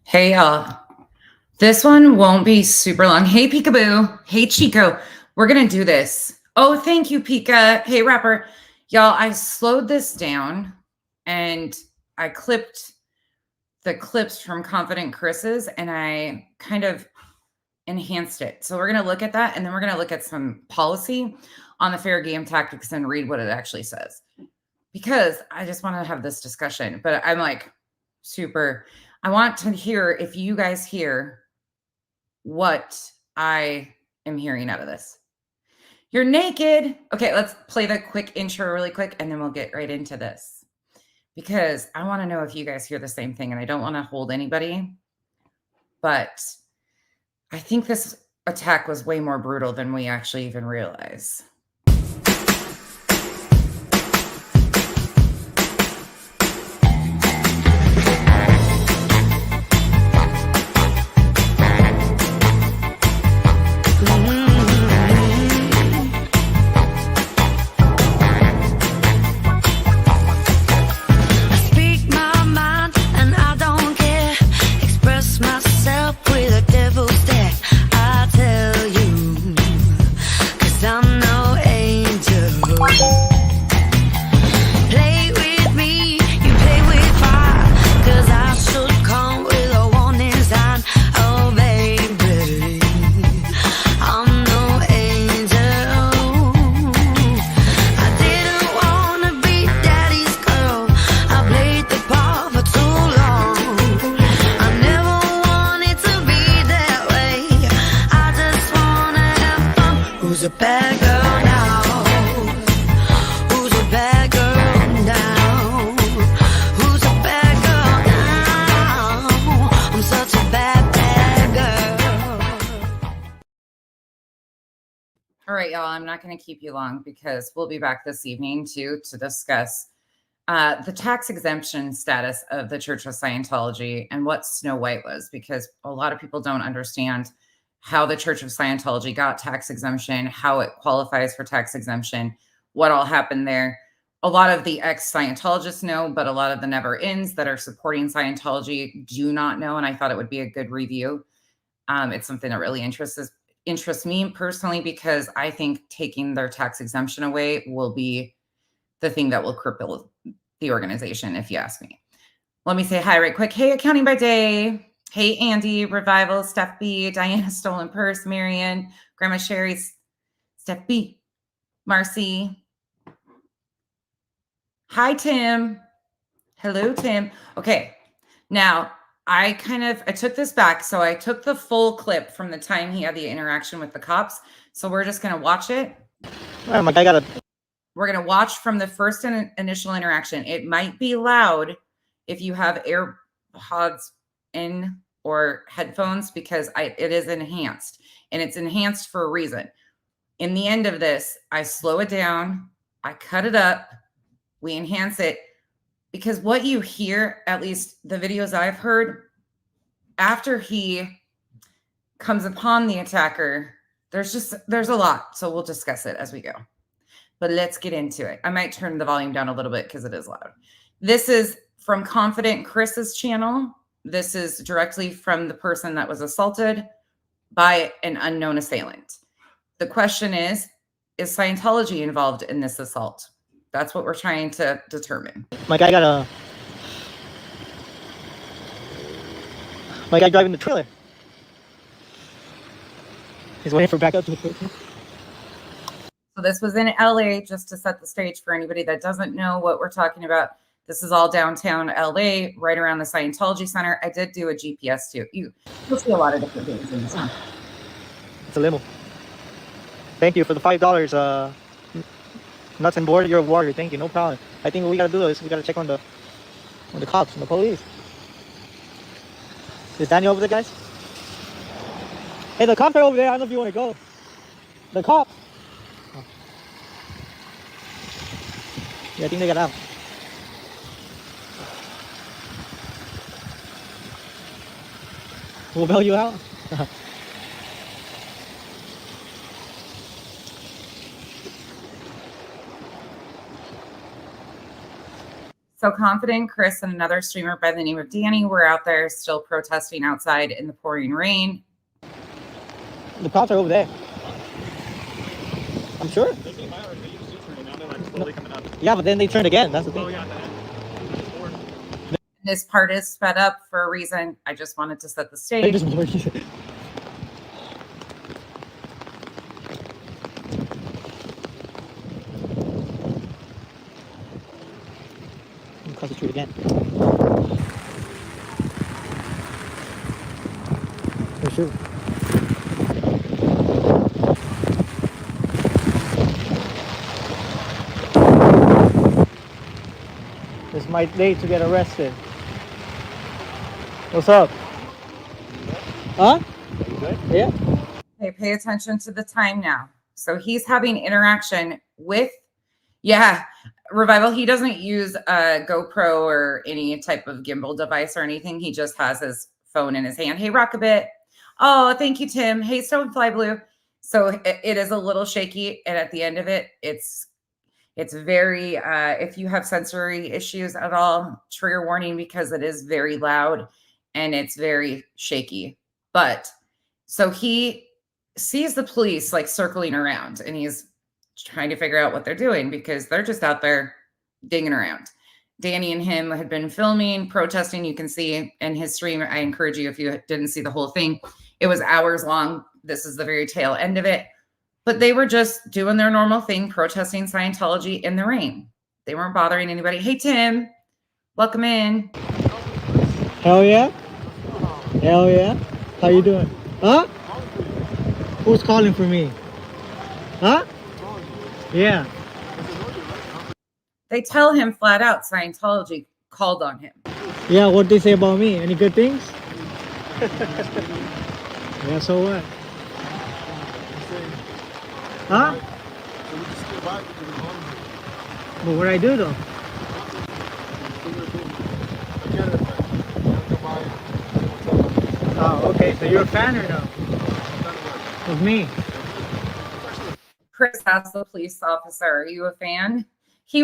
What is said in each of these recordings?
Hey y'all. This one won't be super long. Hey Peekaboo. Hey Chico. We're gonna do this. Oh, thank you, Pika. Hey rapper. Y'all, I slowed this down and I clipped the clips from Confident Chris's and I kind of enhanced it. So we're gonna look at that and then we're gonna look at some policy on the fair game tactics and read what it actually says. Because I just want to have this discussion, but I'm like super I want to hear if you guys hear what I am hearing out of this. You're naked. Okay, let's play the quick intro really quick and then we'll get right into this. Because I want to know if you guys hear the same thing and I don't want to hold anybody. But I think this attack was way more brutal than we actually even realize. All right, y'all, I'm not going to keep you long because we'll be back this evening to discuss the tax exemption status of the Church of Scientology and what Snow White was, because a lot of people don't understand how the Church of Scientology got tax exemption, how it qualifies for tax exemption, what all happened there. A lot of the ex-Scientologists know, but a lot of the never-ins that are supporting Scientology do not know, and I thought it would be a good review. It's something that really interests me personally, because I think taking their tax exemption away will be the thing that will cripple the organization, if you ask me. Let me say hi right quick. Hey, Accounting by Day. Hey, Andy, Revival, Steph B, Diana, Stolen Purse, Marion, Grandma Sherry's, Steph B, Marcy. Hi, Tim. Hello, Tim. Okay, now I took this back. So I took the full clip from the time he had the interaction with the cops. So we're just going to watch it. Oh my God, we're going to watch from the first initial interaction. It might be loud if you have AirPods in or headphones, because it is enhanced, and it's enhanced for a reason. In the end of this, I slow it down, I cut it up, we enhance it, because what you hear, at least the videos I've heard, after he comes upon the attacker, there's a lot. So we'll discuss it as we go. But let's get into it. I might turn the volume down a little bit because it is loud. This is from Confident Chris's channel. This is directly from the person that was assaulted by an unknown assailant. The question is Scientology involved in this assault? That's what we're trying to determine. My guy driving the trailer. He's waiting for backup. So this was in LA, just to set the stage for anybody that doesn't know what we're talking about. This is all downtown LA, right around the Scientology Center. I did do a GPS too. You'll see a lot of different things in this one. It's a limo. Thank you for the $5. Nuts and board, you're a warrior. Thank you, no problem. I think what we gotta do is we gotta check on the cops and the police. Is Daniel over there, guys? Hey, the cops are over there. I don't know if you want to go. The cops. Oh. Yeah, I think they got out. We'll bail you out. So Confident, Chris, and another streamer by the name of Danny were out there still protesting outside in the pouring rain. The cops are over there. I'm sure. Yeah, but then they turned again. That's the thing. This part is sped up for a reason. I just wanted to set the stage. Cross the street again. For sure. This is my day to get arrested. What's up? Huh? You good? Yeah. Okay, pay attention to the time now. So he's having interaction with, yeah, Revival. He doesn't use a GoPro or any type of gimbal device or anything. He just has his phone in his hand. Hey, Rockabit. Oh, thank you, Tim. Hey, Stonefly Blue. So it is a little shaky. And at the end of it, it's very, if you have sensory issues at all, trigger warning, because it is very loud and it's very shaky. But so he sees the police like circling around and he's trying to figure out what they're doing because they're just out there digging around. Danny and him had been filming, protesting. You can see in his stream. I encourage you, if you didn't see the whole thing, it was hours long. This is the very tail end of it. But they were just doing their normal thing, protesting Scientology in the rain. They weren't bothering anybody. Hey, Tim, welcome in. Hell yeah. Hell yeah. How you doing? Huh? Who's calling for me? Huh? Yeah. They tell him flat out Scientology called on him. Yeah, what they say about me? Any good things? Yeah, so what? Huh? But what I do though? Oh, okay. So you're a fan or no? Of me? Chris asked the police officer, "Are you a fan?" He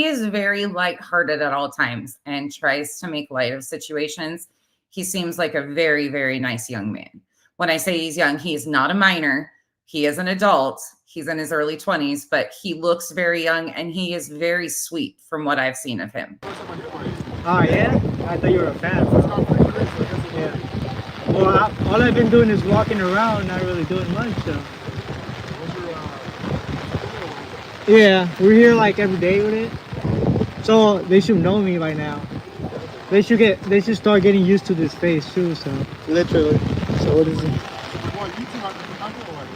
is very lighthearted at all times and tries to make light of situations. He seems like a very, very nice young man. When I say he's young, he's not a minor. He is an adult. He's in his early 20s, but he looks very young and he is very sweet from what I've seen of him. Oh, yeah? I thought you were a fan. Yeah. Well, all I've been doing is walking around, not really doing much, so. Yeah, we're here like every day with it. So they should know me by now. They should start getting used to this face too, so. Literally. So what is it?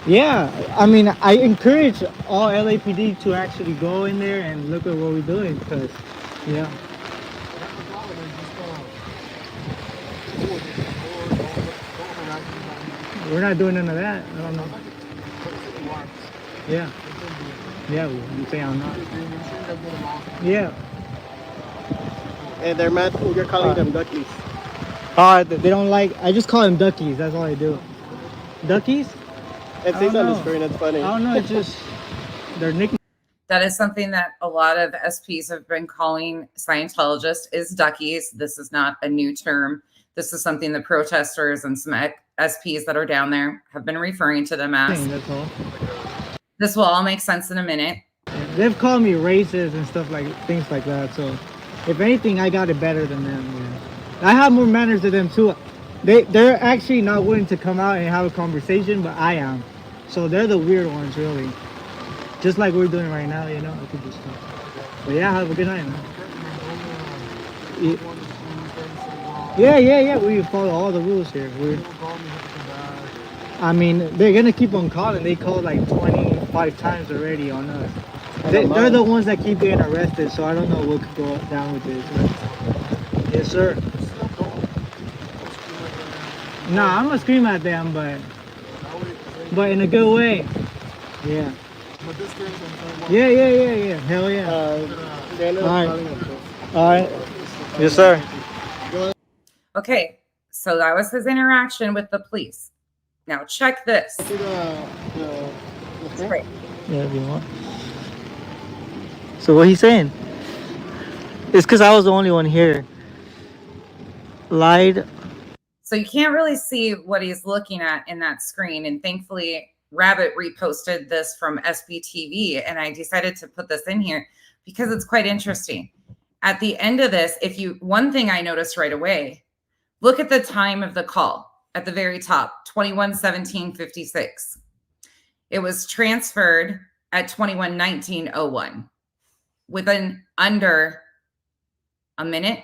Yeah, I mean, I encourage all LAPD to actually go in there and look at what we're doing, because, yeah. We're not doing none of that. I don't know. Yeah. Yeah, you say I'm not. Yeah. And they're mad. You're calling them duckies. They don't like. I just call them duckies. That's all I do. Duckies? It says on the screen. That's funny. I don't know. It's just their nickname. That is something that a lot of SPs have been calling Scientologists is duckies. This is not a new term. This is something the protesters and some SPs that are down there have been referring to them as. That's all. This will all make sense in a minute. They've called me racist and stuff like things like that. So, if anything, I got it better than them. Yeah. I have more manners than them too. They're actually not willing to come out and have a conversation, but I am. So they're the weird ones, really. Just like we're doing right now, you know. I could just talk. But yeah, have a good night, man. Yeah. We follow all the rules here. I mean, they're gonna keep on calling. They called like 25 times already on us. They're the ones that keep getting arrested, so I don't know what could go down with this. Right? Yes, sir. Nah, I'm gonna scream at them, but in a good way. Yeah. Yeah. Hell yeah. All right. Yes, sir. Okay, so that was his interaction with the police. Now check this. Great. Yeah, if you want. So what he's saying? It's because I was the only one here. Lied. So you can't really see what he's looking at in that screen. And thankfully, Rabbit reposted this from SBTV, and I decided to put this in here because it's quite interesting. At the end of this, one thing I noticed right away, look at the time of the call at the very top, 21:17:56. It was transferred at 21:19:01 within under a minute.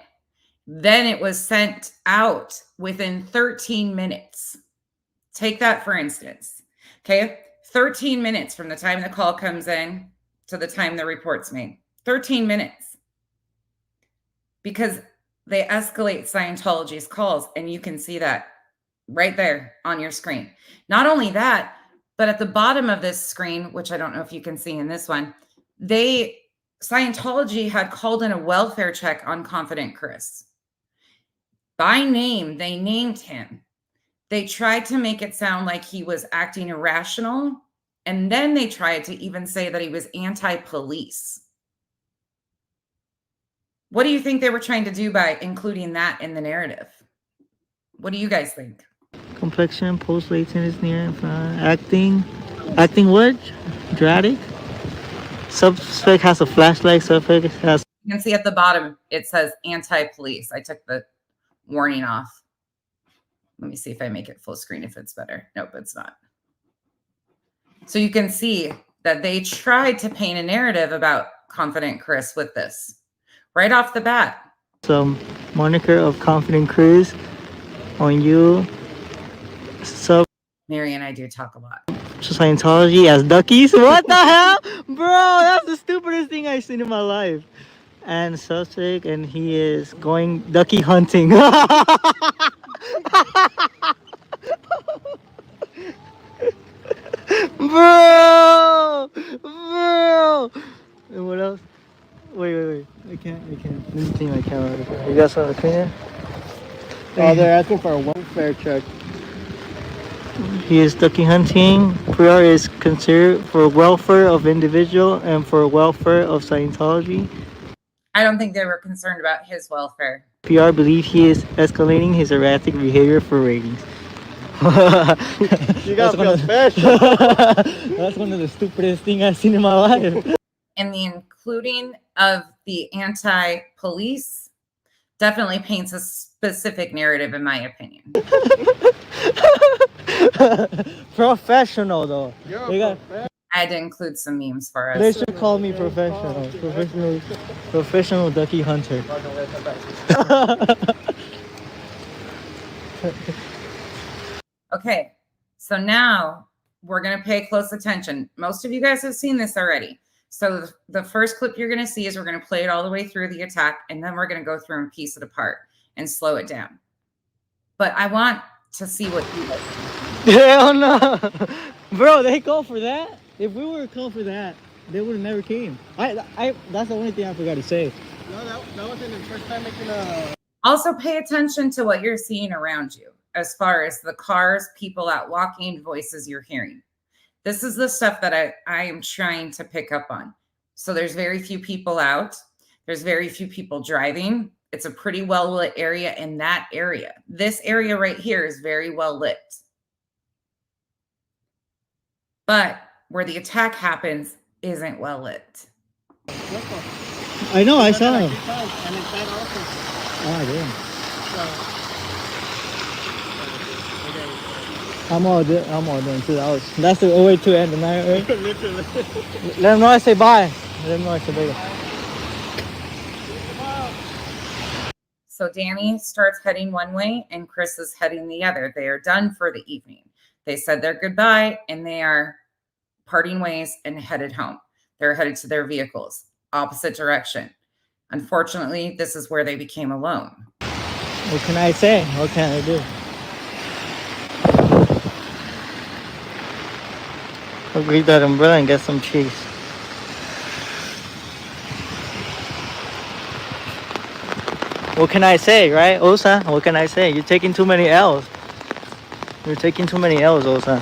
Then it was sent out within 13 minutes. Take that for instance. Okay. 13 minutes from the time the call comes in to the time the report's made. 13 minutes. Because they escalate Scientology's calls, and you can see that right there on your screen. Not only that, but at the bottom of this screen, which I don't know if you can see in this one, Scientology had called in a welfare check on Confident Chris. By name, they named him. They tried to make it sound like he was acting irrational, and then they tried to even say that he was anti-police. What do you think they were trying to do by including that in the narrative? What do you guys think? Complexion, post-latent is near and front. Acting what? Dramatic. Suspect has a flashlight. Suspect has. You can see at the bottom, it says anti-police. I took the warning off. Let me see if I make it full screen, if it's better. Nope, it's not. So you can see that they tried to paint a narrative about Confident Chris with this right off the bat. Some moniker of Confident Chris on you. Mary and I do talk a lot. Scientology as duckies. What the hell? Bro, that's the stupidest thing I've seen in my life. And suspect, and he is going ducky hunting. Bro! And what else? Wait. I can't. Let me clean my camera. You got something to clean it? Oh, they're asking for a welfare check. He is ducky hunting. PR is considered for welfare of individual and for welfare of Scientology. I don't think they were concerned about his welfare. PR believe he is escalating his erratic behavior for ratings. You got feel special. That's one of the stupidest things I've seen in my life. And the including of the anti-police definitely paints a specific narrative, in my opinion. Professional, though. I had to include some memes for us. They should call me professional. Professional ducky hunter. Okay, so now we're going to pay close attention. Most of you guys have seen this already. So the first clip you're going to see is we're going to play it all the way through the attack, and then we're going to go through and piece it apart and slow it down. But I want to see what you guys think. Hell no. Bro, they call for that? If we were called for that, they would have never came. That's the only thing I forgot to say. No, that wasn't the first time making a... Also pay attention to what you're seeing around you as far as the cars, people out walking, voices you're hearing. This is the stuff that I am trying to pick up on. So there's very few people out. There's very few people driving. It's a pretty well lit area in that area. This area right here is very well lit. But where the attack happens isn't well lit. I know, I saw him. And inside also. Oh, damn. I'm all done too. That's the way to end the night, right? Literally. Let them know I say bye. Let them know I say bye. So Danny starts heading one way and Chris is heading the other. They are done for the evening. They said their goodbye and they are parting ways and headed home. They're headed to their vehicles, opposite direction. Unfortunately, this is where they became alone. What can I say? What can I do? I'll grab that umbrella and get some cheese. What can I say, right, Osa? What can I say? You're taking too many L's. You're taking too many L's, Osa.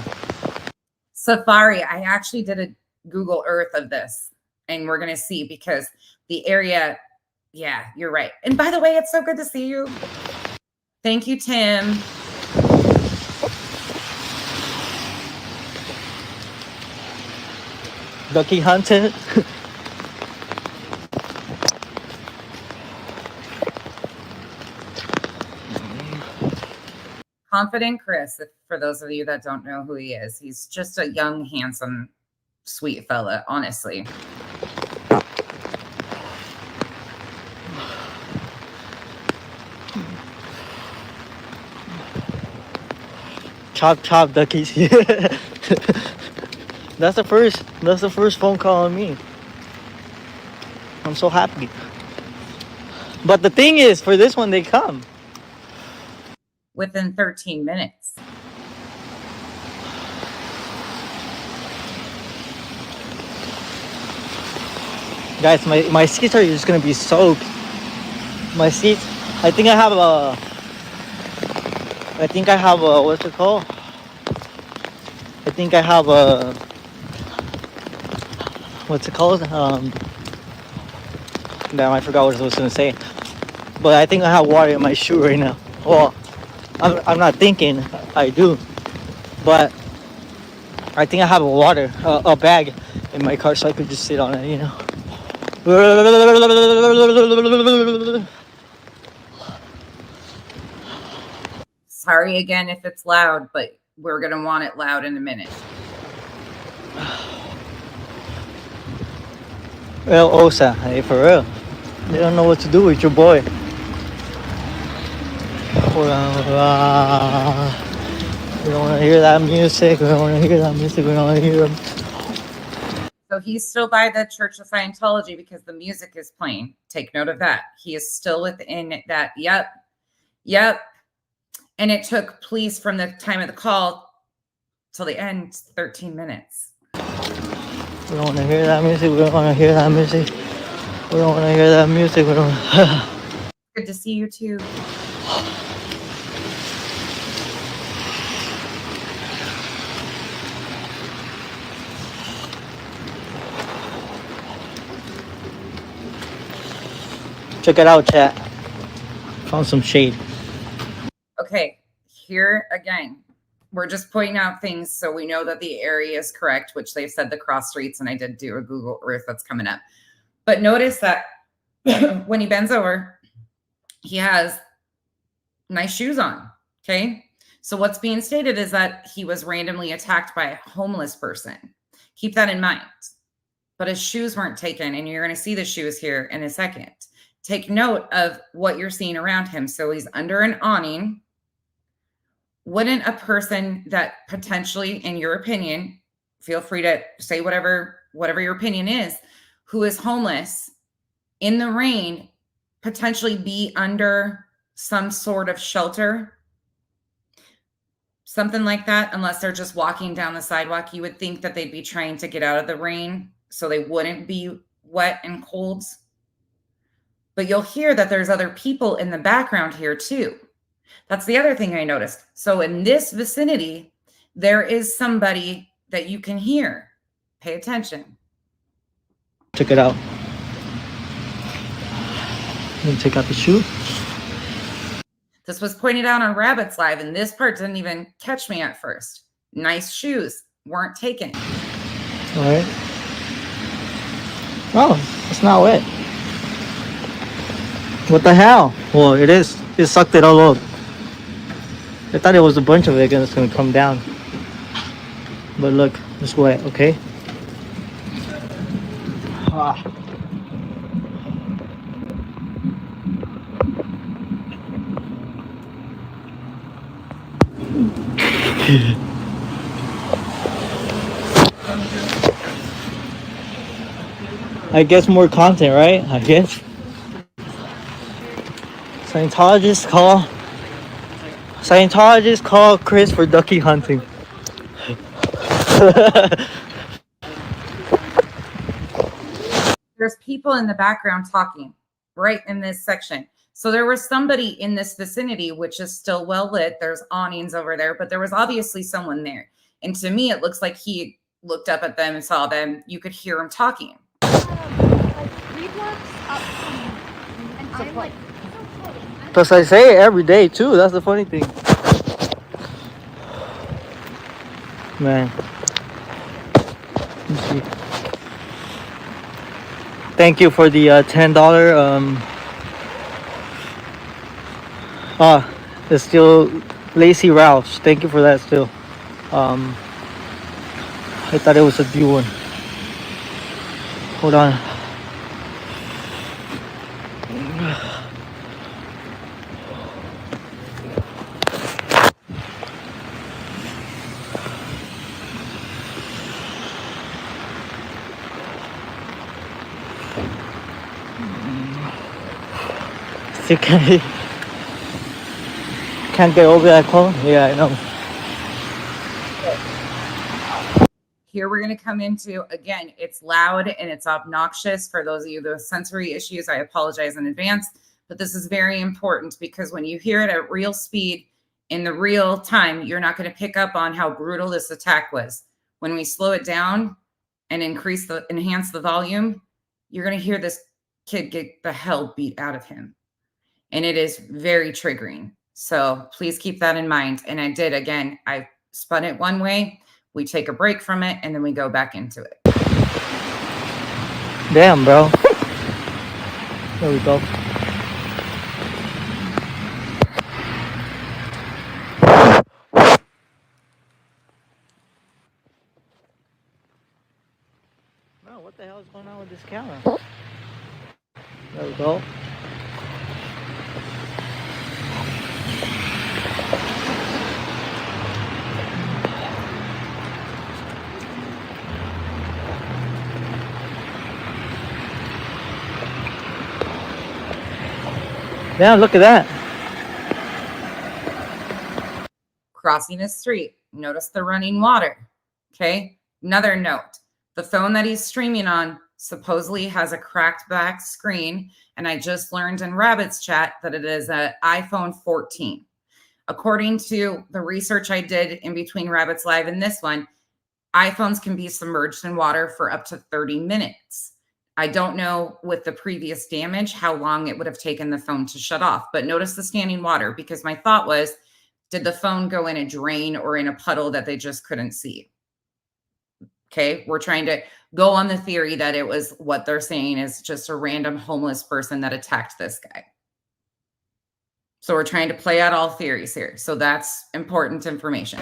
Safari, I actually did a Google Earth of this, and we're going to see because the area Yeah, you're right. And by the way, it's so good to see you. Thank you, Tim. Ducky hunting. Confident Chris, for those of you that don't know who he is, he's just a young, handsome, sweet fella, honestly. Chop chop duckies. That's the first phone call on me. I'm so happy. But the thing is, for this one, they come within 13 minutes. Guys, my seats are just gonna be soaked. My seats, I think I have a, what's it called? I think I have a, what's it called? Damn, I forgot what I was gonna say. But I think I have water in my shoe right now. Well, I'm not thinking, I do. But I think I have a bag in my car so I could just sit on it, you know. Sorry again if it's loud, but we're gonna want it loud in a minute. Well, Osa, hey, for real. They don't know what to do with your boy. We don't want to hear that music. We don't want to hear that music. We don't want to hear them. So he's still by the Church of Scientology because the music is playing. Take note of that. He is still within that. Yep. And it took police from the time of the call till the end, 13 minutes. We don't want to hear that music. We don't want to hear that music. We don't want to hear that music. We don't. Good to see you too. Check it out, chat. Found some shade. Okay, here again, we're just pointing out things so we know that the area is correct, which they've said the cross streets, and I did do a Google Earth that's coming up. But notice that when he bends over, he has nice shoes on, okay? So what's being stated is that he was randomly attacked by a homeless person. Keep that in mind. But his shoes weren't taken, and you're going to see the shoes here in a second. Take note of what you're seeing around him. So he's under an awning. Wouldn't a person that potentially, in your opinion, feel free to say whatever your opinion is, who is homeless in the rain, potentially be under some sort of shelter? Something like that, unless they're just walking down the sidewalk. You would think that they'd be trying to get out of the rain so they wouldn't be wet and cold. But you'll hear that there's other people in the background here too. That's the other thing I noticed. So in this vicinity, there is somebody that you can hear. Pay attention. Check it out. Let me take out the shoe. This was pointed out on Rabbit's Live, and this part didn't even catch me at first. Nice shoes weren't taken. All right. Oh, it's not wet. What the hell? Well, it is. It sucked it all up. I thought it was a bunch of it and it's gonna come down. But look, it's wet, okay? Ah. I guess more content, right? I guess. Scientologists call Chris for ducky hunting. There's people in the background talking right in this section. So there was somebody in this vicinity, which is still well lit. There's awnings over there, but there was obviously someone there. And to me, it looks like he looked up at them and saw them. You could hear him talking. Reflux up to Plus, I say it every day too. That's the funny thing. Man. Let me see. Thank you for the $10. It's still Lazy Ralph's. Thank you for that still. I thought it was a new one. Hold on. Still can't get over that clone? Yeah, I know. Here we're going to come into, again, it's loud and it's obnoxious. For those of you with sensory issues, I apologize in advance, but this is very important because when you hear it at real speed in the real time, you're not going to pick up on how brutal this attack was. When we slow it down and enhance the volume, you're going to hear this kid get the hell beat out of him. And it is very triggering. So please keep that in mind. And I did, again, I spun it one way. We take a break from it, and then we go back into it. Damn, bro. There we go. Man, what the hell is going on with this camera? There we go. Damn, look at that. Crossing a street. Notice the running water. Okay. Another note. The phone that he's streaming on supposedly has a cracked back screen. And I just learned in Rabbit's chat that it is an iPhone 14. According to the research I did in between Rabbit's Live and this one, iPhones can be submerged in water for up to 30 minutes. I don't know with the previous damage how long it would have taken the phone to shut off, but notice the standing water, because my thought was, did the phone go in a drain or in a puddle that they just couldn't see? Okay, we're trying to go on the theory that it was what they're saying is just a random homeless person that attacked this guy. So we're trying to play out all theories here. So that's important information.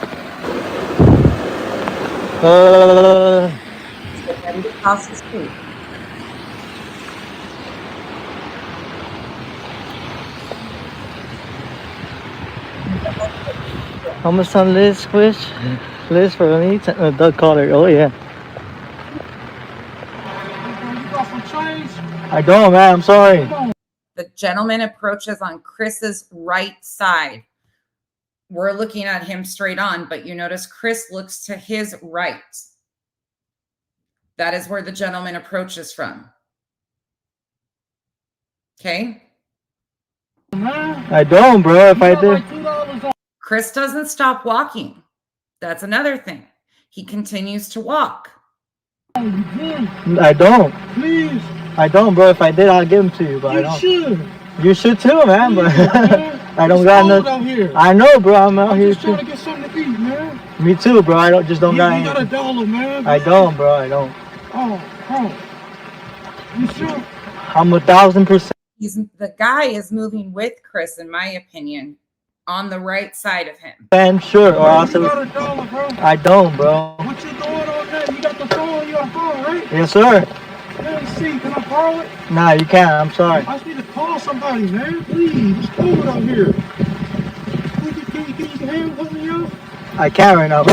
Ready to cross the street. How much on Liz Squish? Liz for me? Doug Collar. Oh, yeah. I don't, man. I'm sorry. The gentleman approaches on Chris's right side. We're looking at him straight on, but you notice Chris looks to his right. That is where the gentleman approaches from. Okay? I don't, bro. If I did. Chris doesn't stop walking. That's another thing. He continues to walk. I don't. Please. I don't, bro. If I did, I'll give them to you, but I don't. Should. You should too, man. But I don't got nothing. I know, bro. I'm out here too. Trying to get something to eat, man. Me too, bro. I don't got. You got $1, man. I don't, bro. I don't. Oh. You sure? I'm 1,000%. The guy is moving with Chris, in my opinion, on the right side of him. Man, sure. Or You got $1, bro. I don't, bro. What you doing on that? You got the phone on your phone, right? Yes, sir. Let me see. Can I borrow it? Nah, you can't. I'm sorry. I just need to call somebody, man. Please. It's cold out here. Can you help me out? I can't right now.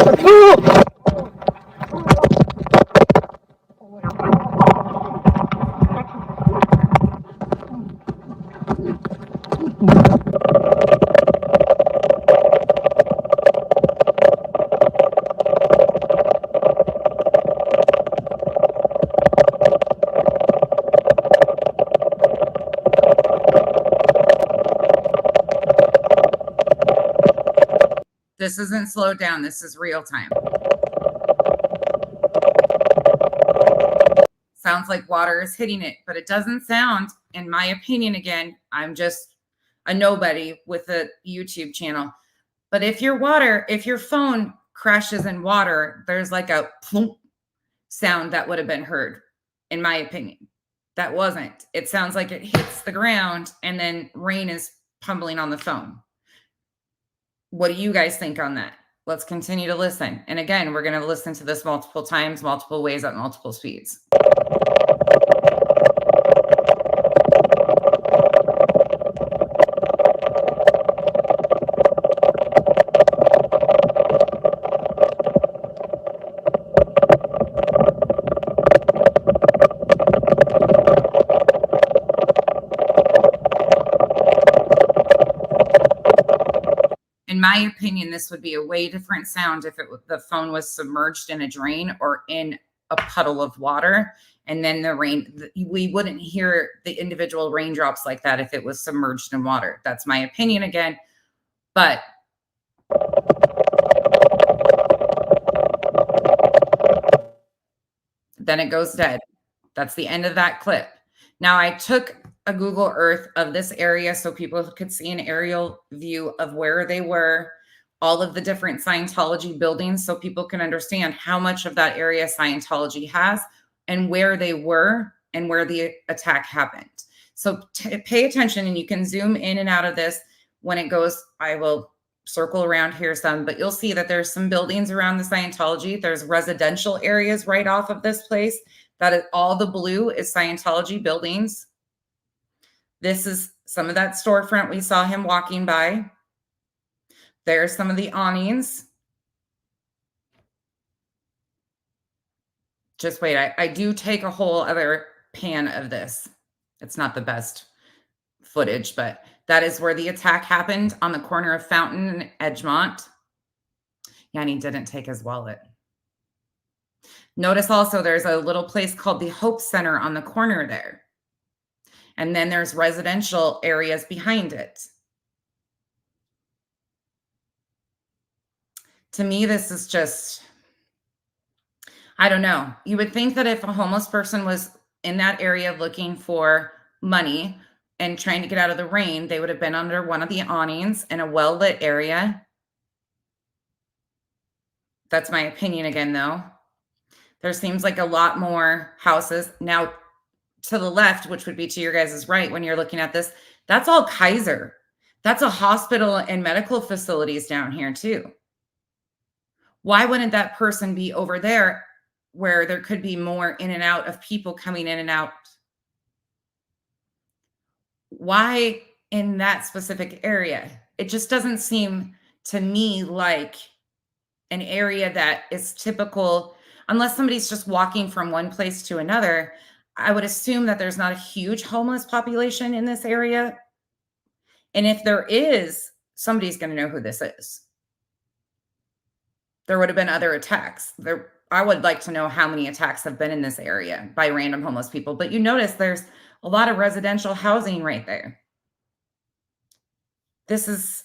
This isn't slowed down. This is real time. Sounds like water is hitting it, but it doesn't sound in my opinion, again, I'm just a nobody with a YouTube channel. But if your phone crashes in water, there's like a plump sound that would have been heard, in my opinion. That wasn't. It sounds like it hits the ground and then rain is tumbling on the phone. What do you guys think on that? Let's continue to listen. And again, we're going to listen to this multiple times, multiple ways, at multiple speeds. In my opinion, this would be a way different sound if the phone was submerged in a drain or in a puddle of water, and then the rain, we wouldn't hear the individual raindrops like that if it was submerged in water. That's my opinion again, but then it goes dead. That's the end of that clip. Now, I took a Google Earth of this area so people could see an aerial view of where they were, all of the different Scientology buildings, so people can understand how much of that area Scientology has and where they were and where the attack happened. So pay attention, and you can zoom in and out of this when it goes. I will circle around here some, but you'll see that there's some buildings around the Scientology. There's residential areas right off of this place. That is all the blue is Scientology buildings. This is some of that storefront we saw him walking by. There's some of the awnings. Just wait, I do take a whole other pan of this. It's not the best footage, but that is where the attack happened, on the corner of Fountain and Edgemont. Yeah, and he didn't take his wallet. Notice also there's a little place called the Hope Center on the corner there. And then there's residential areas behind it. To me, this is just, I don't know. You would think that if a homeless person was in that area looking for money and trying to get out of the rain, they would have been under one of the awnings in a well-lit area. That's my opinion again, though. There seems like a lot more houses. Now, to the left, which would be to your guys' right when you're looking at this, that's all Kaiser. That's a hospital and medical facilities down here too. Why wouldn't that person be over there where there could be more in and out of people coming in and out? Why in that specific area? It just doesn't seem to me like an area that is typical, unless somebody's just walking from one place to another. I would assume that there's not a huge homeless population in this area. And if there is, somebody's going to know who this is. There would have been other attacks. I would like to know how many attacks have been in this area by random homeless people. But you notice there's a lot of residential housing right there. This is,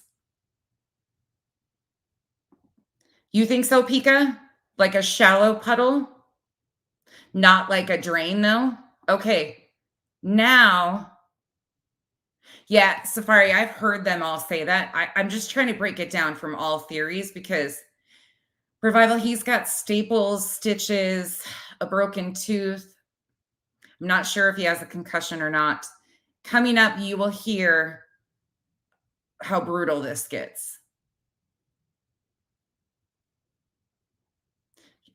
you think so, Pika? Like a shallow puddle? Not like a drain, though? Okay. Now, yeah, Safari, I've heard them all say that. I'm just trying to break it down from all theories, because Revival, he's got staples, stitches, a broken tooth. I'm not sure if he has a concussion or not. Coming up, you will hear how brutal this gets.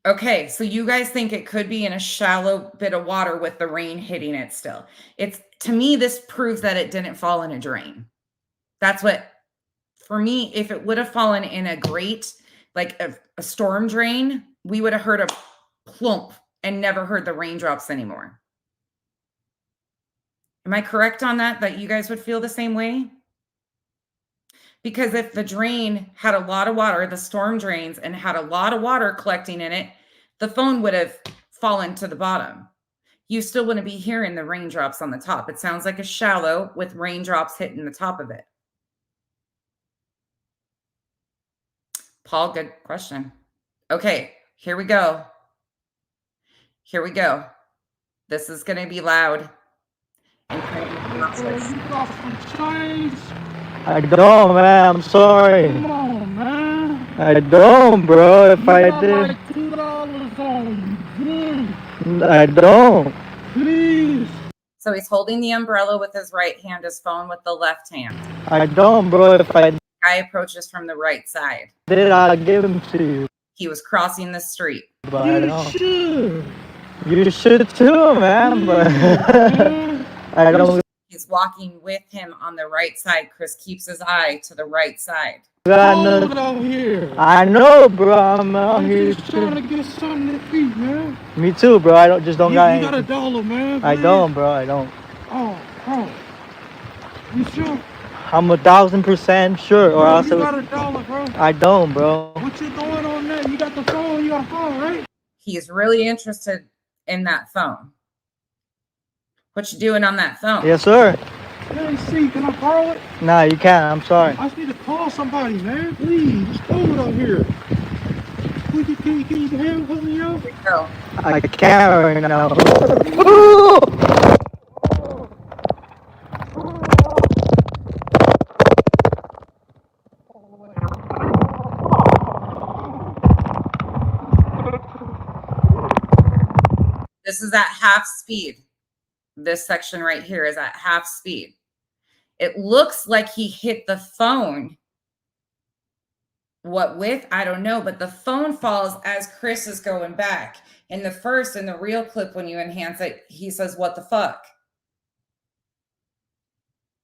Okay, so you guys think it could be in a shallow bit of water with the rain hitting it still. It's, to me, this proves that it didn't fall in a drain. That's what, for me, if it would have fallen in a grate, like a storm drain, we would have heard a plump and never heard the raindrops anymore. Am I correct on that? That you guys would feel the same way? Because if the drain had a lot of water, the storm drains, and had a lot of water collecting in it, the phone would have fallen to the bottom. You still wouldn't be hearing the raindrops on the top. It sounds like a shallow with raindrops hitting the top of it. Paul, good question. Okay, here we go. Here we go. This is going to be loud. And obnoxious. You got some change. I don't, man. I'm sorry. Come on, man. I don't, bro. If You I got did, like $2 on you. I don't. Please. So he's holding the umbrella with his right hand, his phone with the left hand. I don't, bro. If I Guy approaches from the right side. did, I'll give him to you. He was crossing the street. But I You don't. should. You should too, man. But I don't. He's walking with him on the right side. Chris keeps his eye to the right side. Got Cold no, out here. I know, bro. I'm out I'm here. just trying to get something to eat, man. Me too, bro. I don't You got got anything. $1, man. I please? don't, bro. I don't. Oh. You sure? I'm 1,000% sure, or Bro, else you it got would, $1, bro. I don't, bro. What you doing on that? You got the phone. You got a phone, right? He's really interested in that phone. What you doing on that phone? Yes, sir. Let me see. Can I borrow it? Nah, you can't. I'm sorry. I just need to call somebody, man. Please. It's cold out here. Can you help me out? Go. I can't right now. This is at half speed. This section right here is at half speed. It looks like he hit the phone. What with? I don't know, but the phone falls as Chris is going back. In the real clip, when you enhance it, he says, "What the fuck?"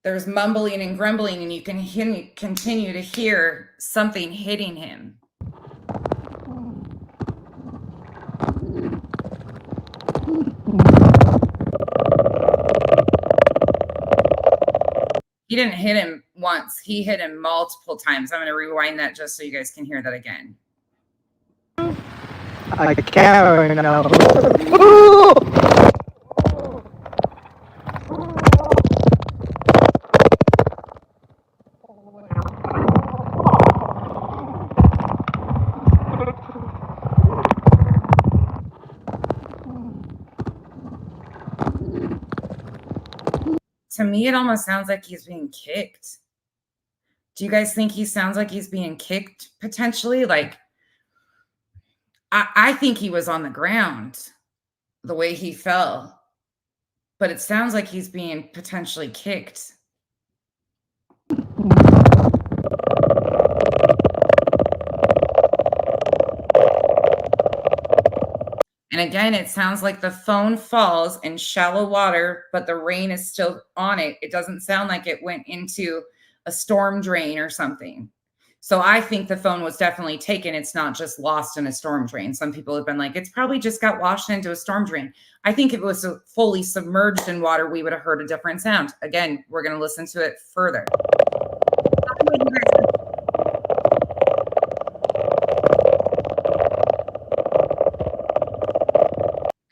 There's mumbling and grumbling, and you can continue to hear something hitting him. He didn't hit him once. He hit him multiple times. I'm going to rewind that just so you guys can hear that again. I can't right now. To me, it almost sounds like he's being kicked. Do you guys think he sounds like he's being kicked potentially? Like, I think he was on the ground the way he fell, but it sounds like he's being potentially kicked. And again, it sounds like the phone falls in shallow water, but the rain is still on it. It doesn't sound like it went into a storm drain or something. So I think the phone was definitely taken. It's not just lost in a storm drain. Some people have been like, it's probably just got washed into a storm drain. I think if it was fully submerged in water, we would have heard a different sound. Again, we're going to listen to it further.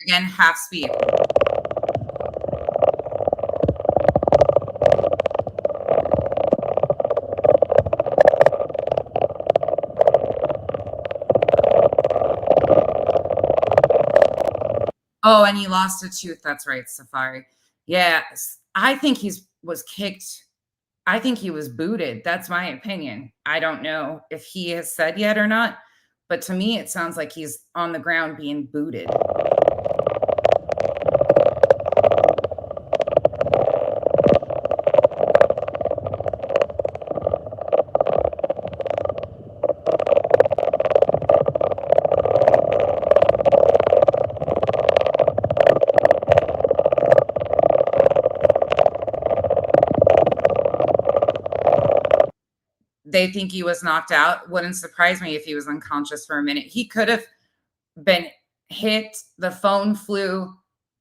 Again, half speed. Oh, and he lost a tooth. That's right, Safari. Yes, I think was kicked. I think he was booted. That's my opinion. I don't know if he has said yet or not, but to me, it sounds like he's on the ground being booted. They think he was knocked out. Wouldn't surprise me if he was unconscious for a minute. He could have been hit. The phone flew.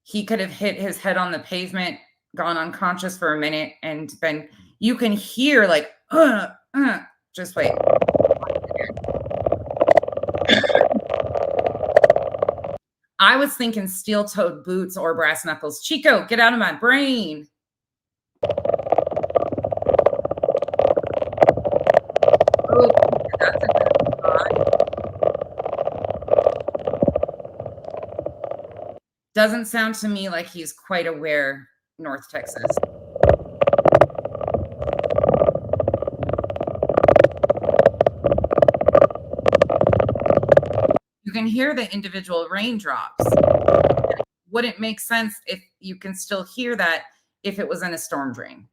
He could have hit his head on the pavement, gone unconscious for a minute, and been, you can hear like, just wait. I was thinking steel-toed boots or brass knuckles. Chico, get out of my brain. Oh, that's a good thought. Doesn't sound to me like he's quite aware, North Texas. can hear the individual raindrops. Wouldn't make sense if you can still hear that if it was in a storm drain.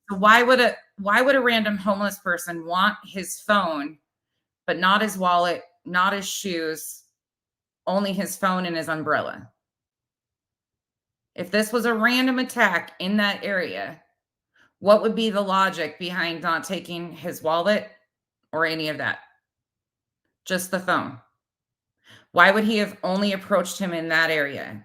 So why would a random homeless person want his phone, but not his wallet, not his shoes, only his phone and his umbrella? If this was a random attack in that area, what would be the logic behind not taking his wallet or any of that? Just the phone. Why would he have only approached him in that area?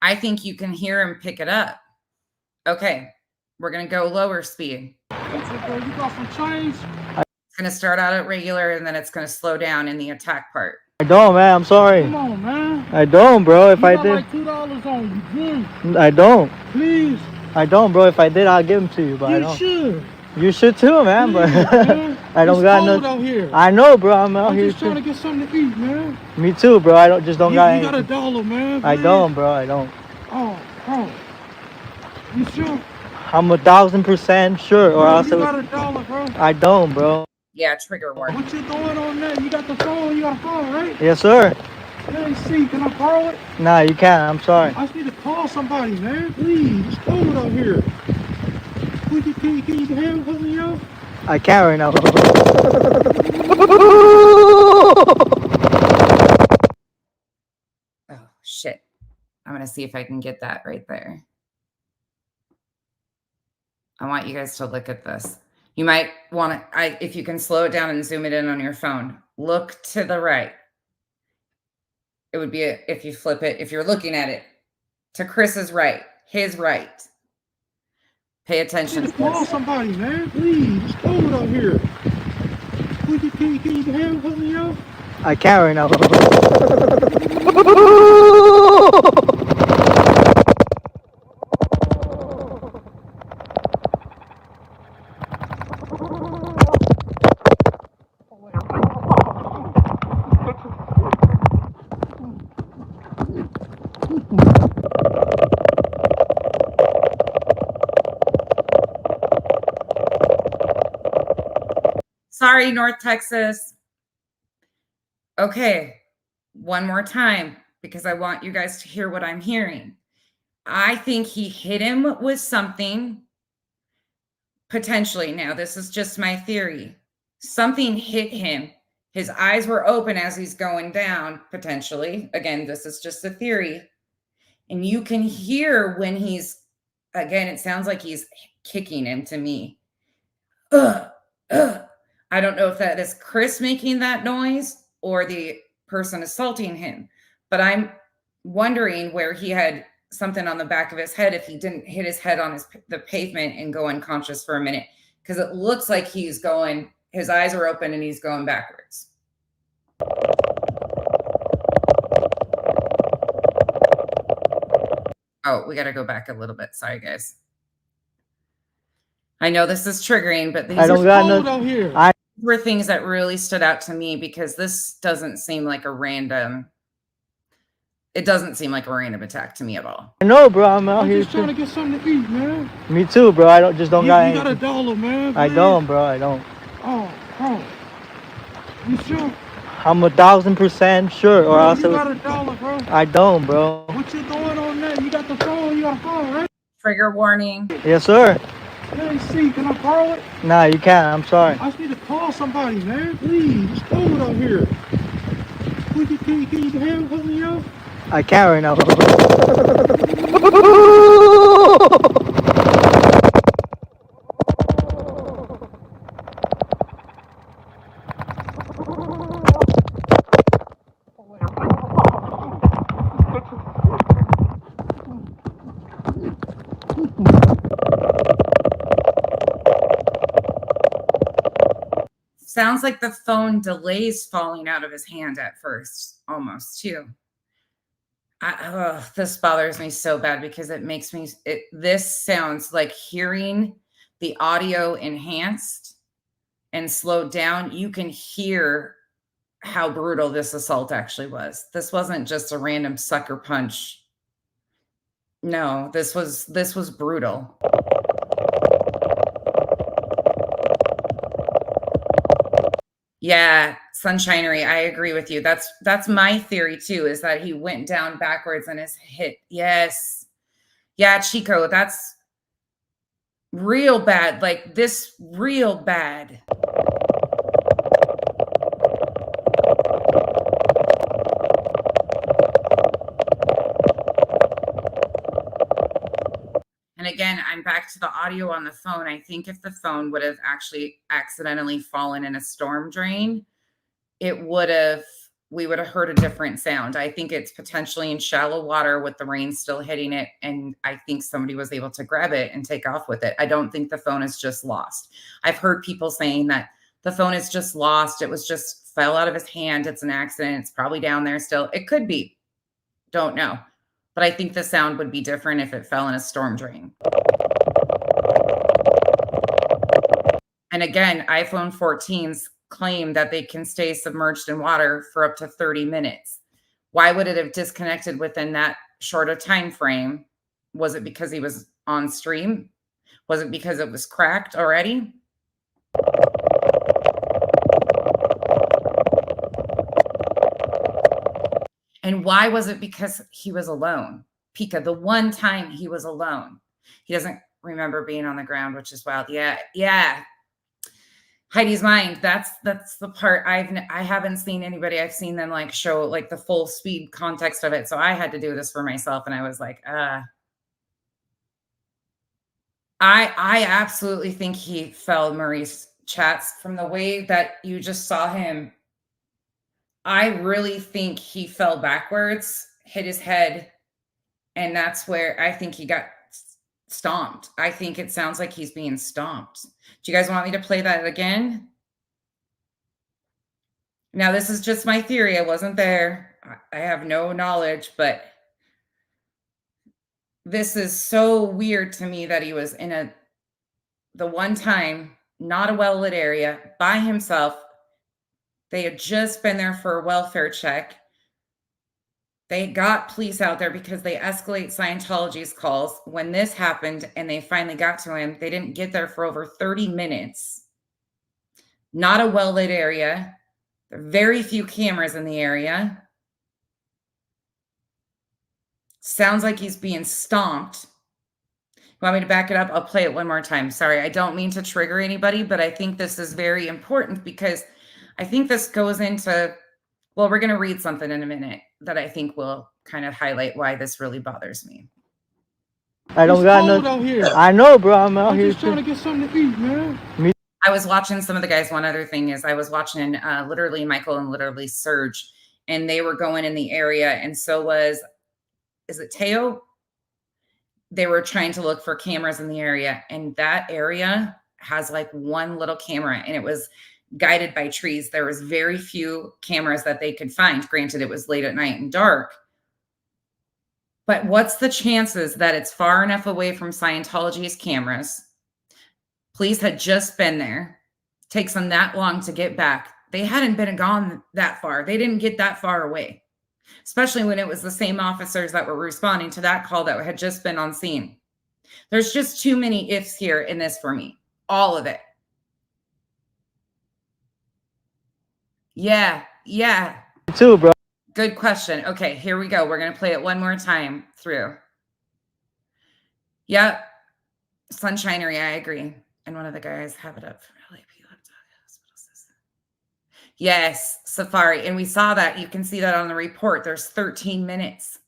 I think you can hear him pick it up. Okay, we're going to go lower speed. What's up, bro? You got some change? It's going to start out at regular, and then it's going to slow down in the attack part. I don't, man. I'm sorry. Come on, man. I don't, bro. If You I got did, like $2 on you. Good. I don't. Please. I don't, bro. If I did, I'll give them to you, but I You don't. should. You should too, man. But Please, man. I don't It's got cold no. out here. I know, bro. I'm out I'm here just trying to too. get something to eat, man. Me too, bro. I don't You got got anything. $1, man. I please? don't, bro. I don't. Oh, bro. You sure? I'm 1,000% sure, or Bro, else you it got would, $1, bro. I don't, bro. Yeah, trigger warning. What you doing on that? You got the phone? You got a phone, right? Yes, sir. Let me see. Can I borrow it? Nah, you can't. I'm sorry. I just need to call somebody, man. Please. It's cold out here. Can you help me out? I can't right now. Oh, shit. I'm going to see if I can get that right there. I want you guys to look at this. You might want to, if you can slow it down and zoom it in on your phone, look to the right. It would be if you flip it, if you're looking at it, to Chris's right, his right. Pay attention to Call this. somebody, man. Please. It's cold out here. Can you help me out? I can't right now. Sorry, North Texas. Okay, one more time, because I want you guys to hear what I'm hearing. I think he hit him with something, potentially. Now, this is just my theory. Something hit him. His eyes were open as he's going down, potentially. Again, this is just a theory. And you can hear when he's, again, it sounds like he's kicking him to me. Ugh, ugh. I don't know if that is Chris making that noise or the person assaulting him, but I'm wondering where he had something on the back of his head if he didn't hit his head on the pavement and go unconscious for a minute, because it looks like he's going, his eyes are open and he's going backwards. Oh, we got to go back a little bit. Sorry, guys. I know this is triggering, but these I don't got cold no. out here. were things that really stood out to me, because this doesn't seem like a random, it doesn't seem like a random attack to me at all. I know, bro. I'm out I'm here just trying to too. get something to eat, man. Me too, bro. I don't You got got anything. $1, man. I please? don't, bro. I don't. Oh, bro. You sure? I'm 1,000% sure, or else You it got would, $1, bro. I don't, bro. What you doing on that? You got the phone? You got a phone, right? Trigger warning. Yes, sir. Let me see. Can I borrow it? Nah, you can't. I'm sorry. I just need to call somebody, man. Please. It's cold out here. Can you help me out? I can't right now. Sounds like the phone delays falling out of his hand at first, almost too. This bothers me so bad, because it makes me, this sounds like hearing the audio enhanced and slowed down, you can hear how brutal this assault actually was. This wasn't just a random sucker punch. No, this was brutal. Yeah, Sunshinery, I agree with you. That's my theory too, is that he went down backwards and is hit. Yes. Yeah, Chico, that's real bad. Like this real bad. And again, I'm back to the audio on the phone. I think if the phone would have actually accidentally fallen in a storm drain, we would have heard a different sound. I think it's potentially in shallow water with the rain still hitting it. And I think somebody was able to grab it and take off with it. I don't think the phone is just lost. I've heard people saying that the phone is just lost. It was just fell out of his hand. It's an accident. It's probably down there still. It could be. Don't know. But I think the sound would be different if it fell in a storm drain. And again, iPhone 14s claim that they can stay submerged in water for up to 30 minutes. Why would it have disconnected within that short a time frame? Was it because he was on stream? Was it because it was cracked already? And why was it because he was alone? Pika, the one time he was alone. He doesn't remember being on the ground, which is wild. Yeah. Heidi's mind. That's the part I haven't seen anybody. I've seen them like show like the full speed context of it. So I had to do this for myself, and I was like, I absolutely think he fell, Maurice Chats, from the way that you just saw him. I really think he fell backwards, hit his head, and that's where I think he got stomped. I think it sounds like he's being stomped. Do you guys want me to play that again? Now, this is just my theory. I wasn't there. I have no knowledge, but this is so weird to me that he was in the one time, not a well-lit area, by himself. They had just been there for a welfare check. They got police out there because they escalate Scientology's calls. When this happened and they finally got to him, they didn't get there for over 30 minutes. Not a well-lit area. There are very few cameras in the area. Sounds like he's being stomped. You want me to back it up? I'll play it one more time. Sorry, I don't mean to trigger anybody, but I think this is very important because I think this goes into, well, we're going to read something in a minute that I think will kind of highlight why this really bothers me. I don't got cold no. out here. I know, bro. I'm out here just trying to get something to eat, man. I was watching some of the guys. One other thing is I was watching literally Michael and literally Serge, and they were going in the area. And so is it Teo? They were trying to look for cameras in the area, and that area has like one little camera, and it was guided by trees. There was very few cameras that they could find. Granted, it was late at night and dark. But what's the chances that it's far enough away from Scientology's cameras? Police had just been there. Takes them that long to get back. They hadn't been gone that far. They didn't get that far away, especially when it was the same officers that were responding to that call that had just been on scene. There's just too many ifs here in this for me. All of it. Yeah. too, bro. Good question. Okay, here we go. We're going to play it one more time through. Yep. Sunshinery, I agree. And one of the guys have it up for LAP. Yes, Safari. And we saw that. You can see that on the report. There's 13 minutes.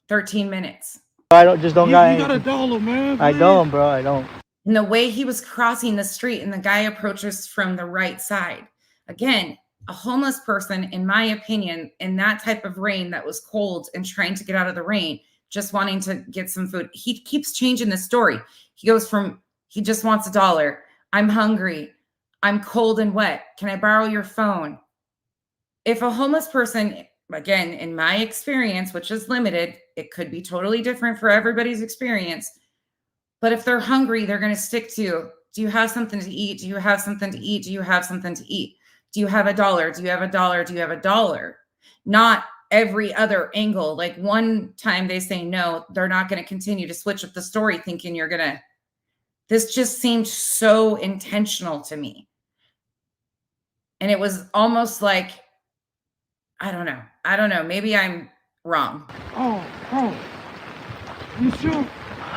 13 minutes. I don't got You anything. got a dollar, man. I don't, bro. I don't. And the way he was crossing the street and the guy approaches from the right side. Again, a homeless person, in my opinion, in that type of rain that was cold and trying to get out of the rain, just wanting to get some food. He keeps changing the story. He goes from, he just wants $1. I'm hungry. I'm cold and wet. Can I borrow your phone? If a homeless person, again, in my experience, which is limited, it could be totally different for everybody's experience, But if they're hungry, they're going to stick to, do you have something to eat? Do you have something to eat? Do you have something to eat? Do you have a dollar? Do you have a dollar? Do you have a dollar? Not every other angle. Like one time they say no, they're not going to continue to switch up the story thinking you're going to. This just seemed so intentional to me. And it was almost like, I don't know. Maybe I'm wrong. Oh, bro. You sure?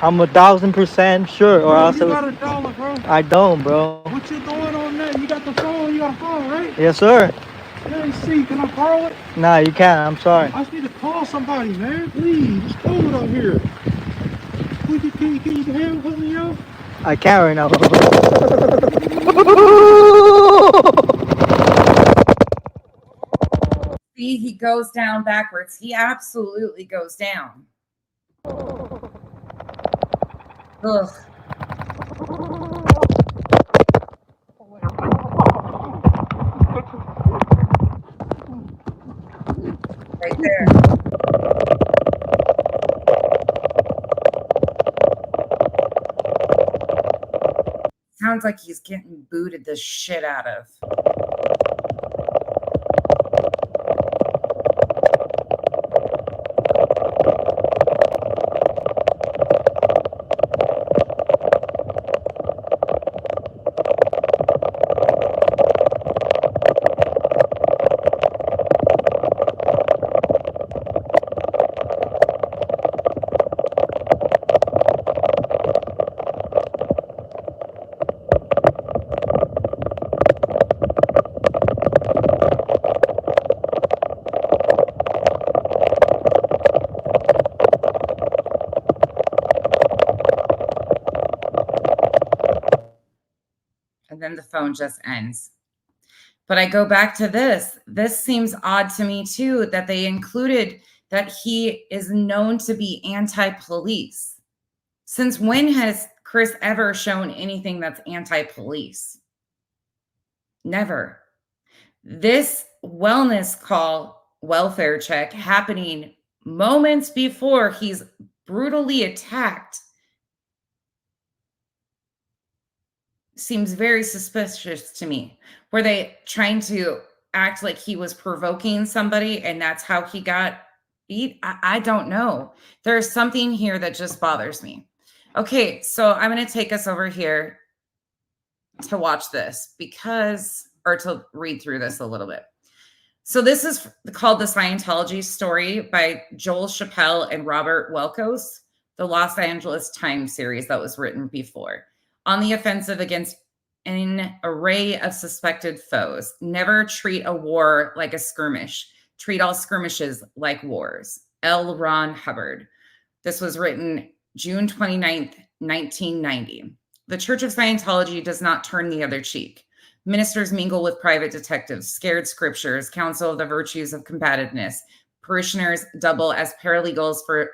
I'm 1,000% sure, or Bro, else you got a dollar, bro. I don't, bro. What you doing on that? You got the phone? You got a phone, right? Yes, sir. Let me see. Can I borrow it? Nah, you can't. I'm sorry. I just need to call somebody, man. Please. It's cold out here. Can you help me out? I can't right now. See, he goes down backwards. He absolutely goes down. Ugh. Right there. Sounds like he's getting booted the shit out of. And then the phone just ends. But I go back to this. This seems odd to me too, that they included that he is known to be anti-police. Since when has Chris ever shown anything that's anti-police? Never. This wellness call, welfare check, happening moments before he's brutally attacked, seems very suspicious to me. Were they trying to act like he was provoking somebody and that's how he got beat? I don't know. There's something here that just bothers me. Okay, so I'm going to take us over here to watch this or to read through this a little bit. So this is called The Scientology Story by Joel Chappelle and Robert Welkos, the Los Angeles Times series that was written before. On the offensive against an array of suspected foes. Never treat a war like a skirmish. Treat all skirmishes like wars. L. Ron Hubbard. This was written June 29th, 1990. The Church of Scientology does not turn the other cheek. Ministers mingle with private detectives, scared scriptures, counsel of the virtues of combativeness. Parishioners double as paralegals for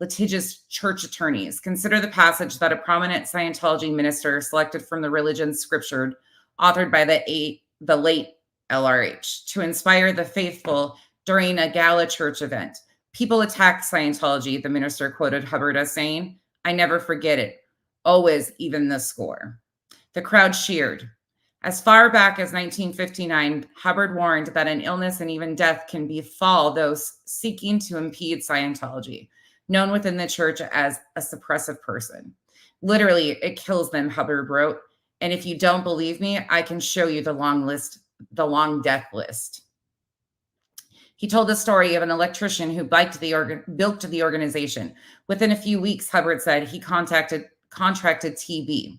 litigious church attorneys. Consider the passage that a prominent Scientology minister selected from the religion scriptured, authored by the late LRH, to inspire the faithful during a gala church event. People attack Scientology, the minister quoted Hubbard as saying, "I never forget it. Always even the score." The crowd cheered. As far back as 1959, Hubbard warned that an illness and even death can befall those seeking to impede Scientology, known within the church as a suppressive person. Literally, it kills them, Hubbard wrote. And if you don't believe me, I can show you the long death list. He told the story of an electrician who bilked the organization. Within a few weeks, Hubbard said he contracted TB.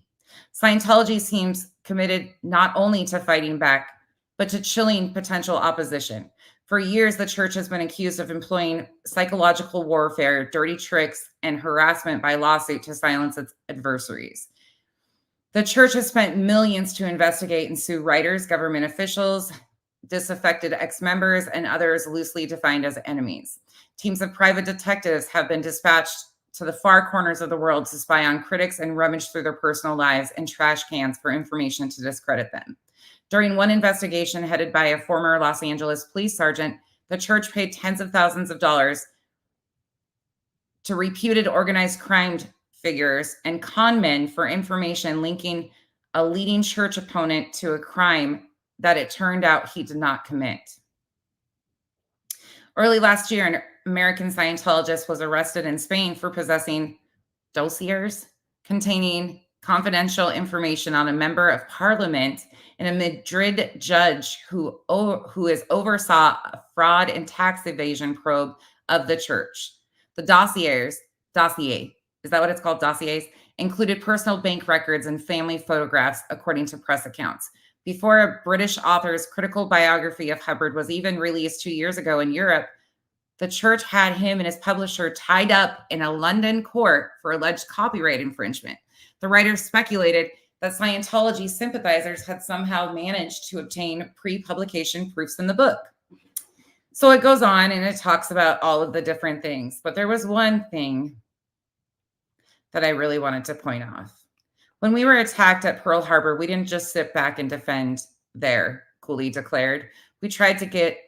Scientology seems committed not only to fighting back, but to chilling potential opposition. For years, the church has been accused of employing psychological warfare, dirty tricks, and harassment by lawsuit to silence its adversaries. The church has spent millions to investigate and sue writers, government officials, disaffected ex-members, and others loosely defined as enemies. Teams of private detectives have been dispatched to the far corners of the world to spy on critics and rummage through their personal lives and trash cans for information to discredit them. During one investigation headed by a former Los Angeles police sergeant, the church paid tens of thousands of dollars to reputed organized crime figures and con men for information linking a leading church opponent to a crime that it turned out he did not commit. Early last year, an American Scientologist was arrested in Spain for possessing dossiers containing confidential information on a member of parliament and a Madrid judge who oversaw a fraud and tax evasion probe of the church. The dossier, is that what it's called? Dossiers included personal bank records and family photographs, according to press accounts. Before a British author's critical biography of Hubbard was even released 2 years ago in Europe, the church had him and his publisher tied up in a London court for alleged copyright infringement. The writer speculated that Scientology sympathizers had somehow managed to obtain pre-publication proofs in the book. So it goes on and it talks about all of the different things. But there was one thing that I really wanted to point out. When we were attacked at Pearl Harbor, we didn't just sit back and defend there, Cooley declared. We tried to get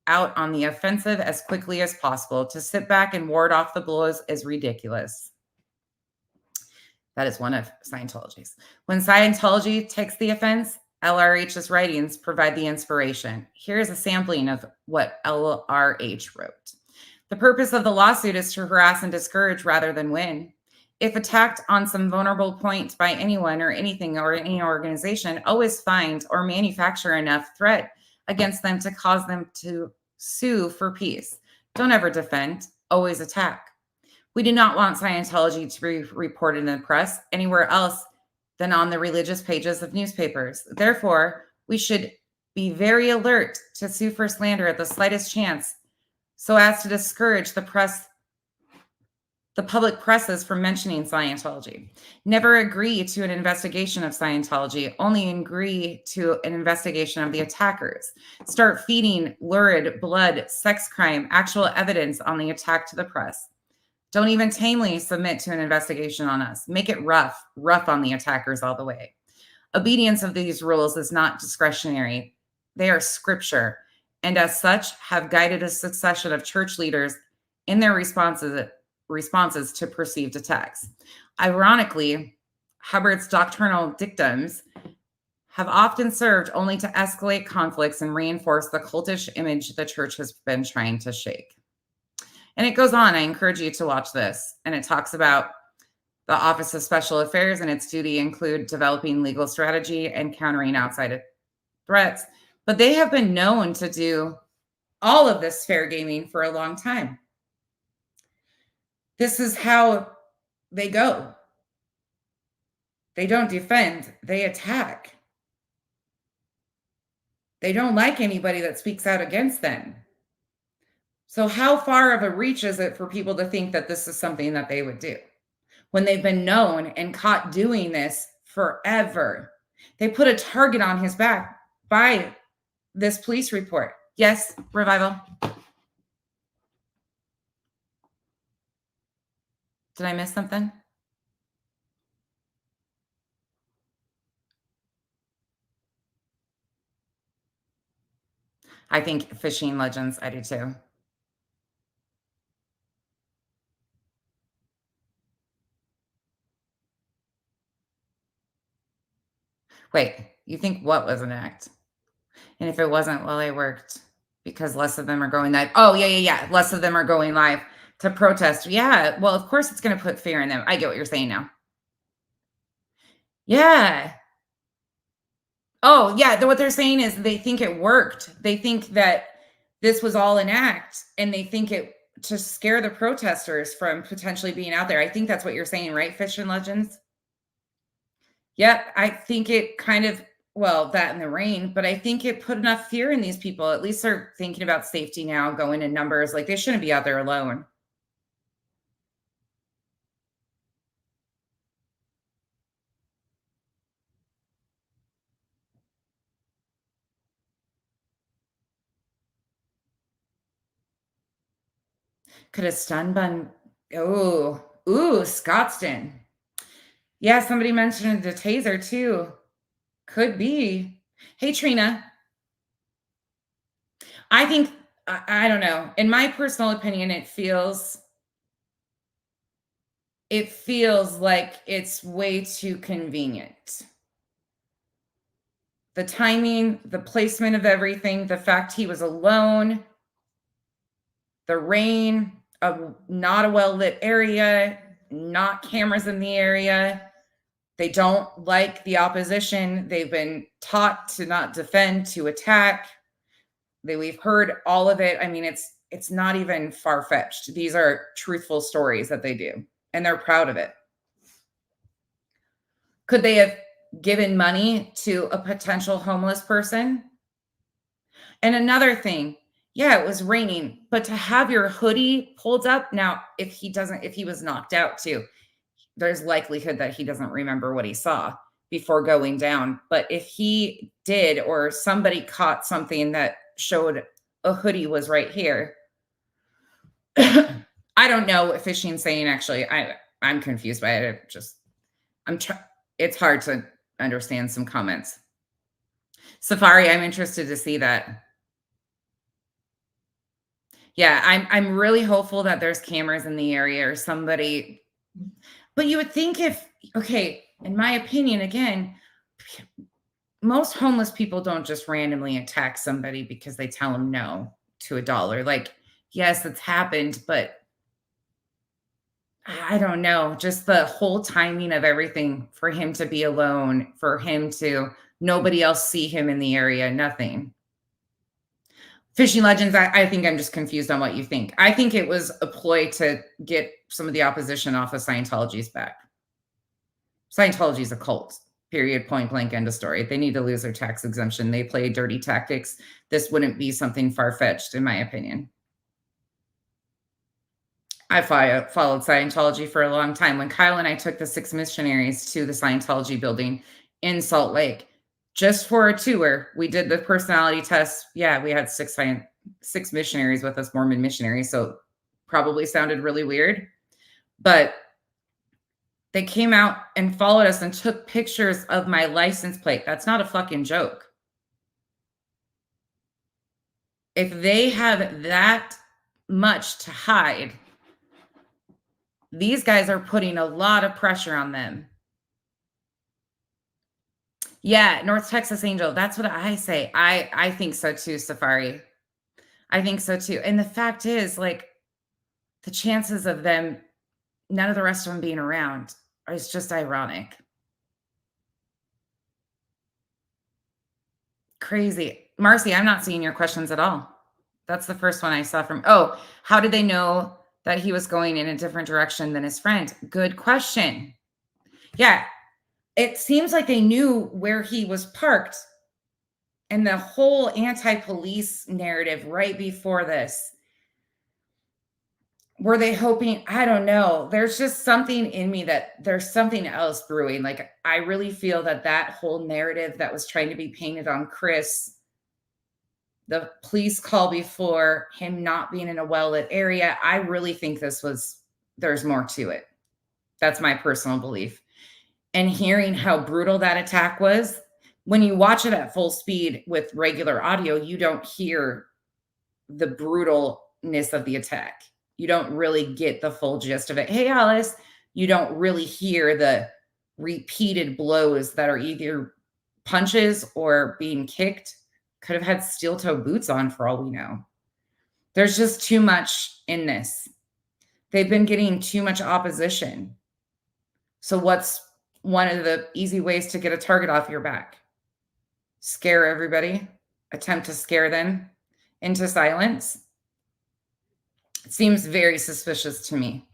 out on the offensive as quickly as possible. To sit back and ward off the blows is ridiculous. That is one of Scientology's. When Scientology takes the offense, LRH's writings provide the inspiration. Here's a sampling of what LRH wrote. The purpose of the lawsuit is to harass and discourage rather than win. If attacked on some vulnerable point by anyone or anything or any organization, always find or manufacture enough threat against them to cause them to sue for peace. Don't ever defend, always attack. We do not want Scientology to be reported in the press anywhere else than on the religious pages of newspapers. Therefore, we should be very alert to sue for slander at the slightest chance so as to discourage the public presses from mentioning Scientology. Never agree to an investigation of Scientology, only agree to an investigation of the attackers. Start feeding lurid blood, sex crime, actual evidence on the attack to the press. Don't even tamely submit to an investigation on us. Make it rough on the attackers all the way. Obedience of these rules is not discretionary. They are scripture, and as such have guided a succession of church leaders in their responses to perceived attacks. Ironically, Hubbard's doctrinal dictums have often served only to escalate conflicts and reinforce the cultish image the church has been trying to shake. And it goes on. I encourage you to watch this. And it talks about the Office of Special Affairs and its duty include developing legal strategy and countering outside threats. But they have been known to do all of this fair gaming for a long time. This is how they go. They don't defend, they attack. They don't like anybody that speaks out against them. So how far of a reach is it for people to think that this is something that they would do when they've been known and caught doing this forever? They put a target on his back by this police report. Yes, Revival. Did I miss something? I think Fishing Legends, I do too. Wait, you think what was an act? And if it wasn't, well, it worked because less of them are going live. Oh, yeah. Less of them are going live to protest. Yeah, well, of course it's going to put fear in them. I get what you're saying now. Yeah. Oh, yeah. What they're saying is they think it worked. They think that this was all an act and they think it to scare the protesters from potentially being out there. I think that's what you're saying, right, Fishing Legends? Yep, I think it kind of, well, that and the rain, but I think it put enough fear in these people. At least they're thinking about safety now, going in numbers. Like they shouldn't be out there alone. Could a stun bun? Oh, Scottston. Yeah, somebody mentioned the taser too. Could be. Hey, Trina. I think, I don't know. In my personal opinion, it feels it feels like it's way too convenient. The timing, the placement of everything, the fact he was alone, the rain, not a well-lit area, not cameras in the area. They don't like the opposition. They've been taught to not defend, to attack. We've heard all of it. I mean, it's not even far-fetched. These are truthful stories that they do, and they're proud of it. Could they have given money to a potential homeless person? And another thing, yeah, it was raining, but to have your hoodie pulled up, now, if he was knocked out too, there's likelihood that he doesn't remember what he saw before going down. But if he did, or somebody caught something that showed a hoodie was right here, I don't know what Fishing's saying, actually. I'm confused by it. It's hard to understand some comments. Safari, I'm interested to see that. Yeah, I'm really hopeful that there's cameras in the area or somebody. But you would think okay, in my opinion, again, most homeless people don't just randomly attack somebody because they tell them no to $1. Like, yes, it's happened, but I don't know, just the whole timing of everything, for him to be alone, for him to nobody else see him in the area, nothing. Fishing Legends, I think I'm just confused on what you think. I think it was a ploy to get some of the opposition off of Scientology's back. Scientology's a cult, period, point blank, end of story. They need to lose their tax exemption. They play dirty tactics. This wouldn't be something far-fetched, in my opinion. I followed Scientology for a long time. When Kyle and I took the 6 missionaries to the Scientology building in Salt Lake, just for a tour, we did the personality test. Yeah, we had 6 missionaries with us, Mormon missionaries, so probably sounded really weird. But they came out and followed us and took pictures of my license plate. That's not a fucking joke. If they have that much to hide, these guys are putting a lot of pressure on them. Yeah, North Texas Angel. That's what I say. I think so too, Safari. I think so too. And the fact is, like, the chances of them, none of the rest of them being around, is just ironic. Crazy. Marcy, I'm not seeing your questions at all. That's the first one I saw from, how did they know that he was going in a different direction than his friend? Good question. Yeah, it seems like they knew where he was parked. And the whole anti-police narrative right before this, were they hoping? I don't know. There's just something in me that there's something else brewing. Like, I really feel that whole narrative that was trying to be painted on Chris, the police call before, him not being in a well-lit area, I really think there's more to it. That's my personal belief. And hearing how brutal that attack was, when you watch it at full speed with regular audio, you don't hear the brutalness of the attack. You don't really get the full gist of it. Hey, Alice, you don't really hear the repeated blows that are either punches or being kicked. Could have had steel-toe boots on for all we know. There's just too much in this. They've been getting too much opposition. So what's one of the easy ways to get a target off your back? Scare everybody, attempt to scare them into silence. It seems very suspicious to me.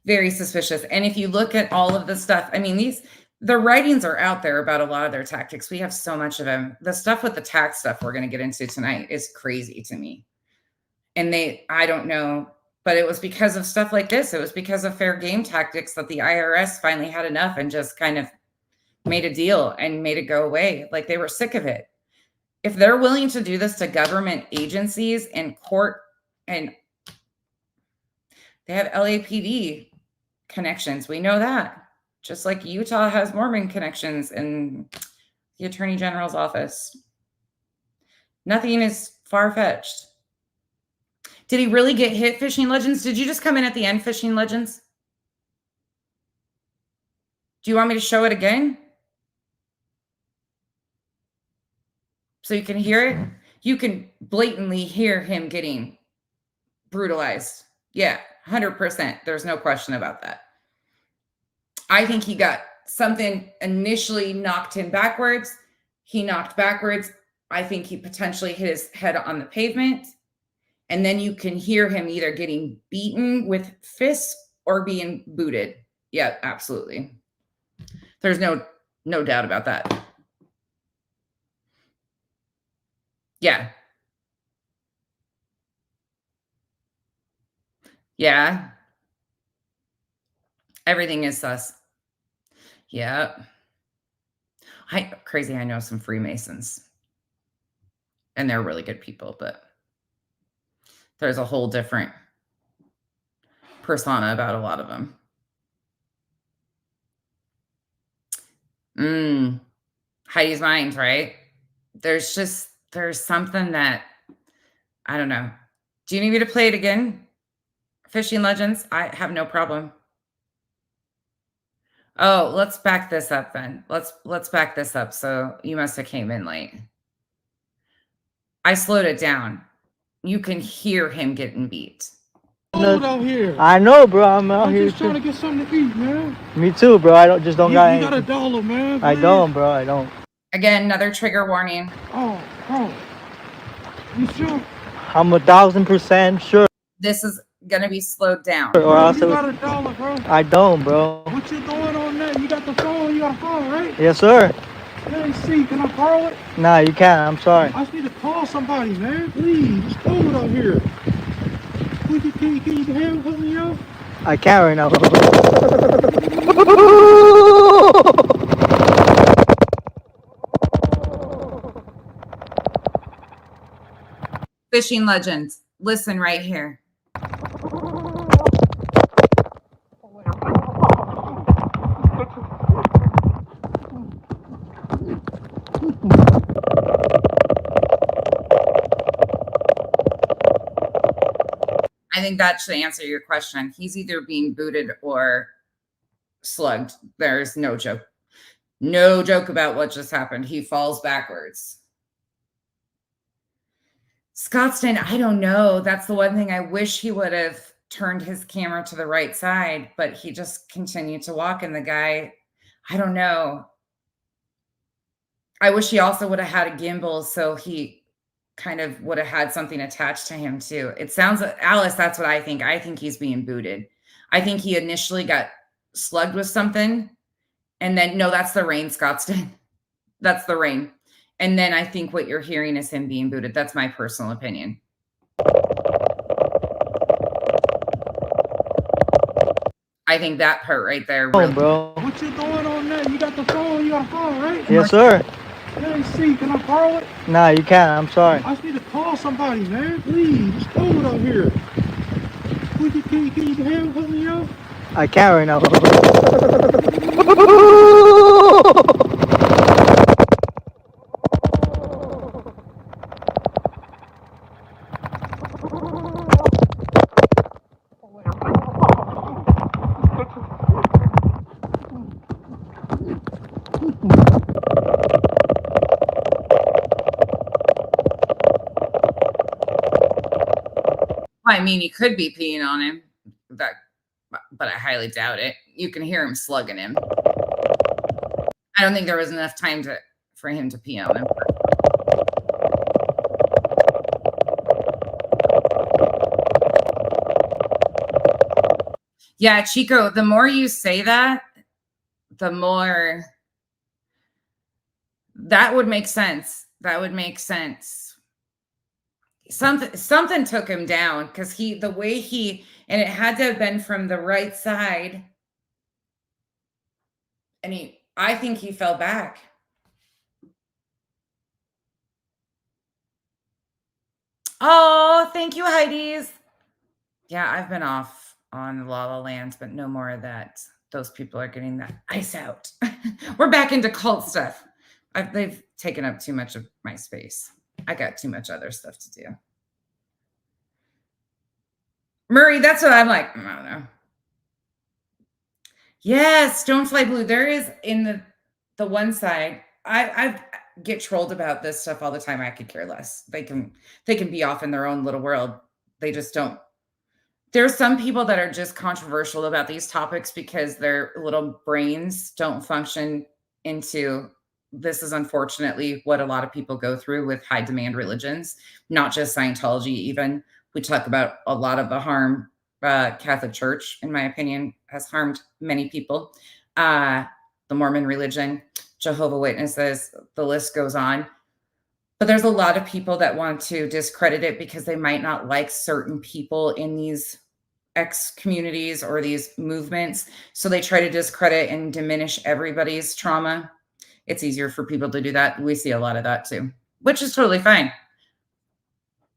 Very suspicious. And if you look at all of the stuff, I mean, the writings are out there about a lot of their tactics. We have so much of them. The stuff with the tax stuff we're going to get into tonight is crazy to me. And I don't know, but it was because of stuff like this. It was because of fair game tactics that the IRS finally had enough and just kind of made a deal and made it go away. Like, they were sick of it. If they're willing to do this to government agencies and court, and they have LAPD connections, we know that. Just like Utah has Mormon connections in the Attorney General's office. Nothing is far-fetched. Did he really get hit, Fishing Legends? Did you just come in at the end, Fishing Legends? Do you want me to show it again? So you can hear it? You can blatantly hear him getting brutalized. Yeah, 100%. There's no question about that. I think he got something initially knocked him backwards. He knocked backwards. I think he potentially hit his head on the pavement. And then you can hear him either getting beaten with fists or being booted. Yeah, absolutely. There's no doubt about that. Yeah. Yeah. Everything is sus. Yeah. Crazy. I know some Freemasons and they're really good people, but there's a whole different persona about a lot of them. Heidi's mind, right? There's something that, I don't know. Do you need me to play it again? Fishing Legends? I have no problem. Oh, let's back this up then. Let's back this up. So you must have came in late. I slowed it down. You can hear him getting beat. Cold out here. I know, bro. I'm out I'm here just trying to get something to eat, man. Me too, bro. I don't You got a dollar, man. I don't, bro. I don't. Again, another trigger warning. Oh, bro. You sure? I'm 1,000% sure. This is gonna be slowed down. Or else You got a dollar, bro. I don't, bro. What you doing on that? You got the phone? You got a phone, right? Yes, sir. Let me see. Can I borrow it? Nah, you can't. I'm sorry. I just need to call somebody, man. Please. It's cold out here. Can you help me out? I can't right now. Fishing Legends. Listen right here. I think that should answer your question. He's either being booted or slugged. There's no joke. No joke about what just happened. He falls backwards. Scottsdale, I don't know. That's the one thing I wish he would have turned his camera to the right side, but he just continued to walk. And the guy, I don't know. I wish he also would have had a gimbal so he kind of would have had something attached to him too. It sounds, Alice, that's what I think. I think he's being booted. I think he initially got slugged with something. And then, no, that's the rain, Scottsdale. That's the rain. And then I think what you're hearing is him being booted. That's my personal opinion. I think that part right there. Really, bro. What you doing on that? You got the phone? You got a phone, right? Yes, sir. Let me see. Can I borrow it? Nah, you can't. I'm sorry. I just need to call somebody, man. Please. It's cold out here. Can you help me out? I can't right now. I mean, you could be peeing on him, but I highly doubt it. You can hear him slugging him. I don't think there was enough time for him to pee on him. Yeah, Chico, the more you say that, the more that would make sense. That would make sense. Something took him down because the way and it had to have been from the right side. And I think he fell back. Oh, thank you, Heidi's. Yeah, I've been off on La La Land, but no more of that. Those people are getting that ice out. We're back into cult stuff. They've taken up too much of my space. I got too much other stuff to do. Murray, that's what I'm like. I don't know. Yes, Stonefly Blue. There is in the one side. I get trolled about this stuff all the time. I could care less. They can be off in their own little world. They just don't. There's some people that are just controversial about these topics because their little brains don't function into this is unfortunately what a lot of people go through with high demand religions, not just Scientology, even. We talk about a lot of the harm Catholic Church, in my opinion, has harmed many people. Uh, the Mormon religion, Jehovah Witnesses, the list goes on. But there's a lot of people that want to discredit it because they might not like certain people in these X communities or these movements. So they try to discredit and diminish everybody's trauma. It's easier for people to do that. We see a lot of that too, which is totally fine.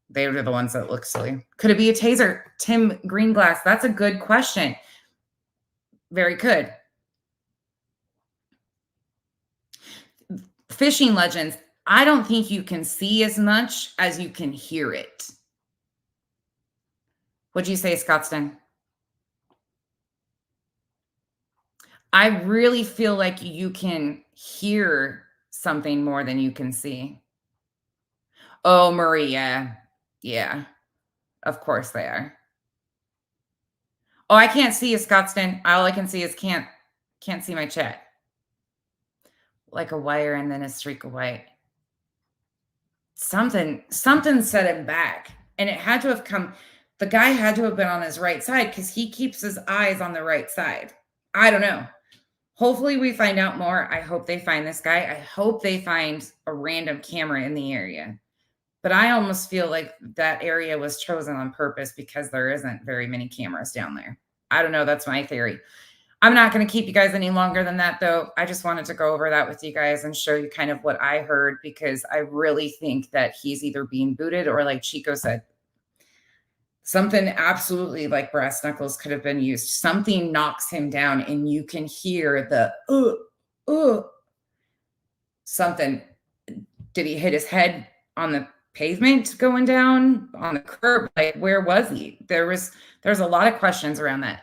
They are the ones that look silly. Could it be a taser? Tim Greenglass, that's a good question. Very good. Fishing legends. I don't think you can see as much as you can hear it. What'd you say, Scottston? I really feel like you can hear something more than you can see. Oh, Maria. Yeah, of course they are. Oh, I can't see you, Scottston. All I can see is can't see my chat. Like a wire and then a streak of white. Something set him back. And it had to have come, the guy had to have been on his right side because he keeps his eyes on the right side. I don't know. Hopefully we find out more. I hope they find this guy. I hope they find a random camera in the area. But I almost feel like that area was chosen on purpose because there isn't very many cameras down there. I don't know. That's my theory. I'm not going to keep you guys any longer than that, though. I just wanted to go over that with you guys and show you kind of what I heard, because I really think that he's either being booted or, like Chico said, something absolutely like brass knuckles could have been used. Something knocks him down and you can hear the something. Did he hit his head on the pavement going down, on the curb? Like, where was he? There's a lot of questions around that.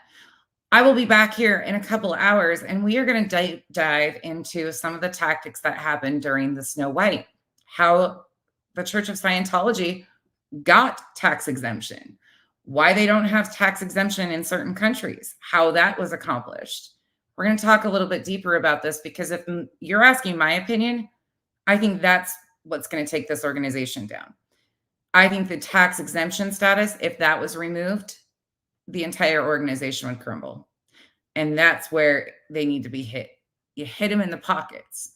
I will be back here in a couple of hours, and we are going to dive into some of the tactics that happened during the Snow White, how the Church of Scientology got tax exemption, why they don't have tax exemption in certain countries, how that was accomplished. We're going to talk a little bit deeper about this, because if you're asking my opinion, I think that's what's going to take this organization down. I think the tax exemption status, if that was removed, the entire organization would crumble. And that's where they need to be hit. You hit them in the pockets.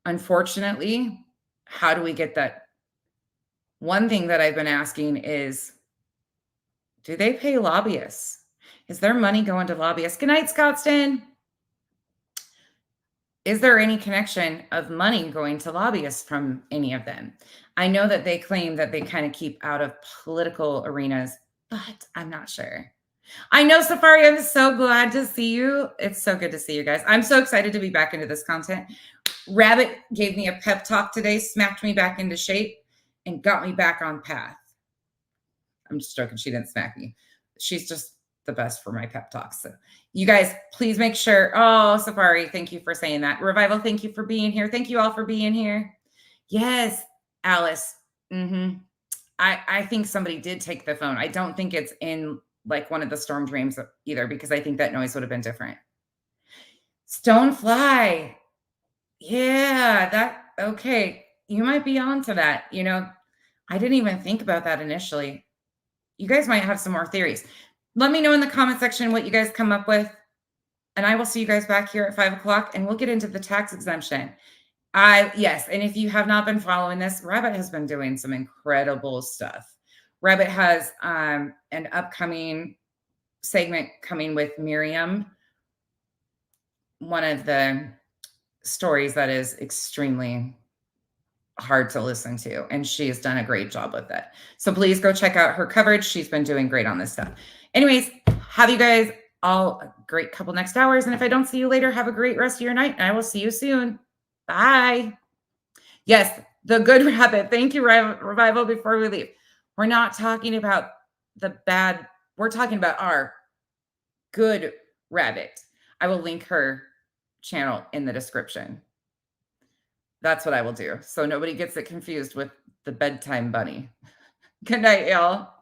Unfortunately, how do we get that? One thing that I've been asking is, do they pay lobbyists? Is there money going to lobbyists? Good night, Scottston. Is there any connection of money going to lobbyists from any of them? I know that they claim that they kind of keep out of political arenas, but I'm not sure. I know, Safari, I'm so glad to see you. It's so good to see you guys. I'm so excited to be back into this content. Rabbit gave me a pep talk today, smacked me back into shape, and got me back on path. I'm just joking. She didn't smack me. She's just the best for my pep talks. So you guys, please make sure. Oh, Safari, thank you for saying that. Revival, thank you for being here. Thank you all for being here. Yes, Alice. I think somebody did take the phone. I don't think it's in like one of the storm dreams either, because I think that noise would have been different. Stonefly. Yeah, okay. You might be onto that. You know, I didn't even think about that initially. You guys might have some more theories. Let me know in the comment section what you guys come up with. And I will see you guys back here at 5 o'clock, and we'll get into the tax exemption. Yes, and if you have not been following this, Rabbit has been doing some incredible stuff. Rabbit has an upcoming segment coming with Miriam, one of the stories that is extremely hard to listen to, and she has done a great job with it. So please go check out her coverage. She's been doing great on this stuff. Anyways, have you guys all a great couple next hours, and if I don't see you later, have a great rest of your night, and I will see you soon. Bye. Yes, the good Rabbit. Thank you, Revival. Before we leave, we're not talking about the bad. We're talking about our good Rabbit. I will link her channel in the description. That's what I will do. So nobody gets it confused with the bedtime bunny. Good night, y'all.